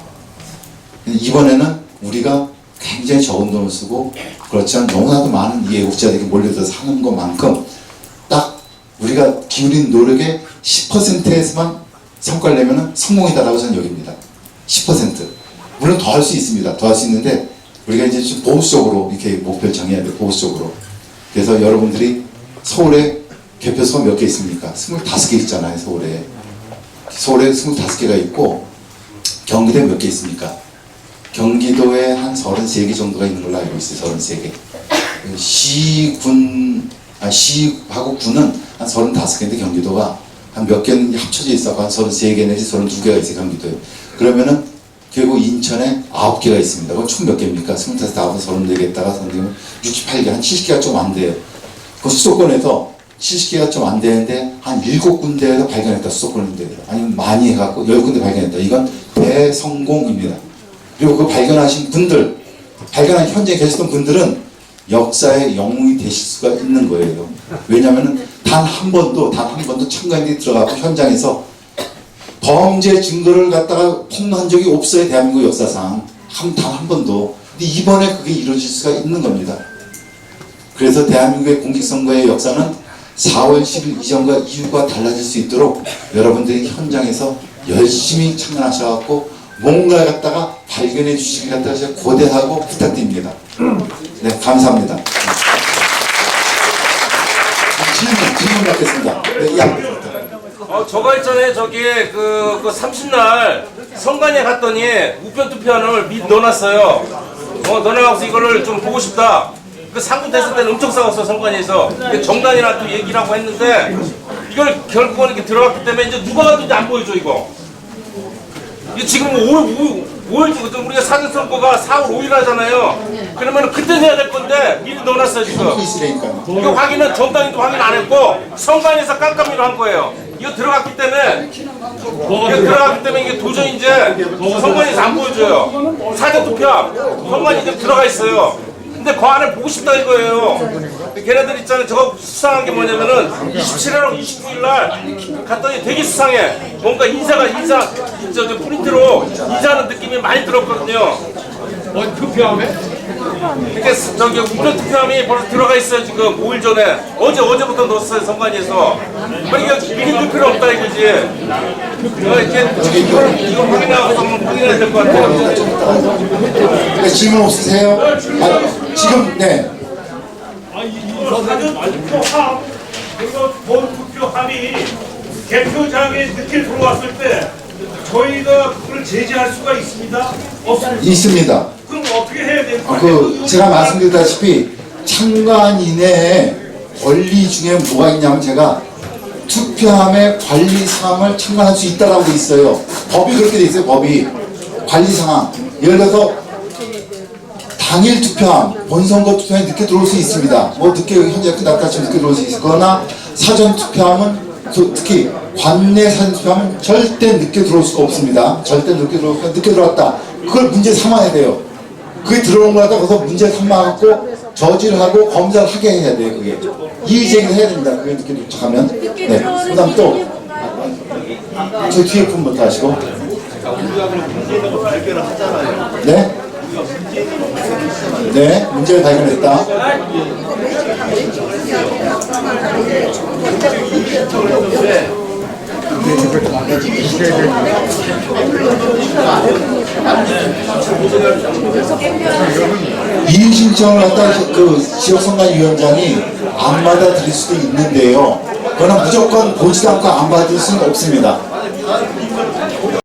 Speaker 2: 이번에는 우리가 굉장히 적은 돈을 쓰고 그렇지만 너무나도 많은 이 애국자들에게 몰려들어서 하는 것만큼 딱 우리가 기울인 노력의 10%에서만 성과를 내면 성공이다라고 저는 여깁니다. 10%. 물론 더 할 수 있습니다. 더 할 수 있는데 우리가 이제 좀 보수적으로 이렇게 목표를 정해야 돼요. 보수적으로. 그래서 여러분들이 서울에 개표소가 몇 개 있습니까? 25개 있잖아요. 서울에 25개가 있고 경기도에 몇 개 있습니까? 경기도에 한 33개 정도가 있는 걸로 알고 있어요. 33개. 시하고 군은 한 35개인데 경기도가 한 몇 개는 합쳐져 있어. 한 33개 내지 32개가 있어요. 경기도에. 그러면은 결국 인천에 9개가 있습니다. 그럼 총 몇 개입니까? 25, 34개 따라 68개, 한 70개가 좀 안 돼요. 그 수도권에서 70개가 좀 안 되는데 한 7군데에서 발견했다. 수도권인데 아니면 많이 해갖고 10군데 발견했다. 이건 대성공입니다. 그리고 그 발견하신 분들, 발견한 현재 계셨던 분들은 역사의 영웅이 되실 수가 있는 거예요. 왜냐하면 단 한 번도 참관인들이 들어가고 현장에서 범죄 증거를 갖다가 폭로한 적이 없어요. 대한민국 역사상. 단 한 번도. 근데 이번에 그게 이루어질 수가 있는 겁니다. 그래서 대한민국의 공직선거의 역사는 4월 10일 이전과 이후가 달라질 수 있도록 여러분들이 현장에서 열심히 참여하셔갖고 뭔가 갖다가 발견해 주시기 갖다가 제가 고대하고 부탁드립니다. 네, 감사합니다. 질문 받겠습니다. 네, 야.
Speaker 9: 저거 있잖아요. 저기 그 30날 선관위에 갔더니 우편 투표안을 미리 넣어놨어요. 넣어놔서 이거를 좀 보고 싶다. 그 상부 됐을 때는 엄청 싸웠어. 선관위에서 정당이랑 또 얘기라고 했는데 이걸 결국은 이렇게 들어갔기 때문에 이제 누가 가도 이제 안 보여줘 이거. 이게 지금 5일 우리가 사전 선거가 4월 5일 하잖아요. 그러면 그때 해야 될 건데 미리 넣어놨어요 지금. 이거 확인은 정당인도 확인 안 했고 선관위에서 깜깜이로 한 거예요. 이거 들어갔기 때문에 이게 도저히 이제 선관위에서 안 보여줘요. 사전 투표함 선관위 이제 들어가 있어요. 근데 그 안에 보고 싶다 이거예요. 걔네들 있잖아요. 저거 수상한 게 뭐냐면은 27일하고 29일 날 갔더니 되게 수상해. 뭔가 인사 프린트로 인사하는 느낌이 많이 들었거든요.
Speaker 8: 투표함에?
Speaker 9: 그러니까 저기 우편 투표함이 벌써 들어가 있어요. 지금 5일 전에 어제부터 넣었어요. 선관위에서. 그러니까 미리 넣을 필요 없다 이거지. 이거 확인하고 한번 확인해야 될 것 같아요.
Speaker 2: 네, 질문 없으세요? 지금 네.
Speaker 7: 투표함 그리고 본 투표함이 개표장에 늦게 들어왔을 때 저희가 그걸 제지할 수가 있습니다? 없습니다.
Speaker 2: 있습니다.
Speaker 7: 그럼 어떻게 해야 되는 거예요?
Speaker 2: 제가 말씀드렸다시피 참관인의 권리 중에 뭐가 있냐면 제가 투표함의 관리 사항을 참관할 수 있다라고 돼 있어요. 법이 그렇게 돼 있어요. 법이 관리 사항. 예를 들어서 당일 투표함, 본선거 투표함이 늦게 들어올 수 있습니다. 늦게 현재 끝났다 치면 늦게 들어올 수 있거나 사전 투표함은 특히 관내 사전 투표함은 절대 늦게 들어올 수가 없습니다. 절대 늦게 들어왔다. 그걸 문제 삼아야 돼요. 그게 들어온 거라도 거기서 문제 삼아갖고 저지하고 검사를 하게 해야 돼요. 그게 이의 제기를 해야 됩니다. 그게 늦게 도착하면. 네. 그다음 또 저 뒤에 분부터 하시고.
Speaker 6: 우리가 그럼 문제 있는 거 발견을 하잖아요.
Speaker 2: 네? 네, 문제를 발견했다. 이의 신청을 갖다 그 지역선관위원장이 안 받아들일 수도 있는데요. 그러나 무조건 보지도 않고 안 받을 수는 없습니다.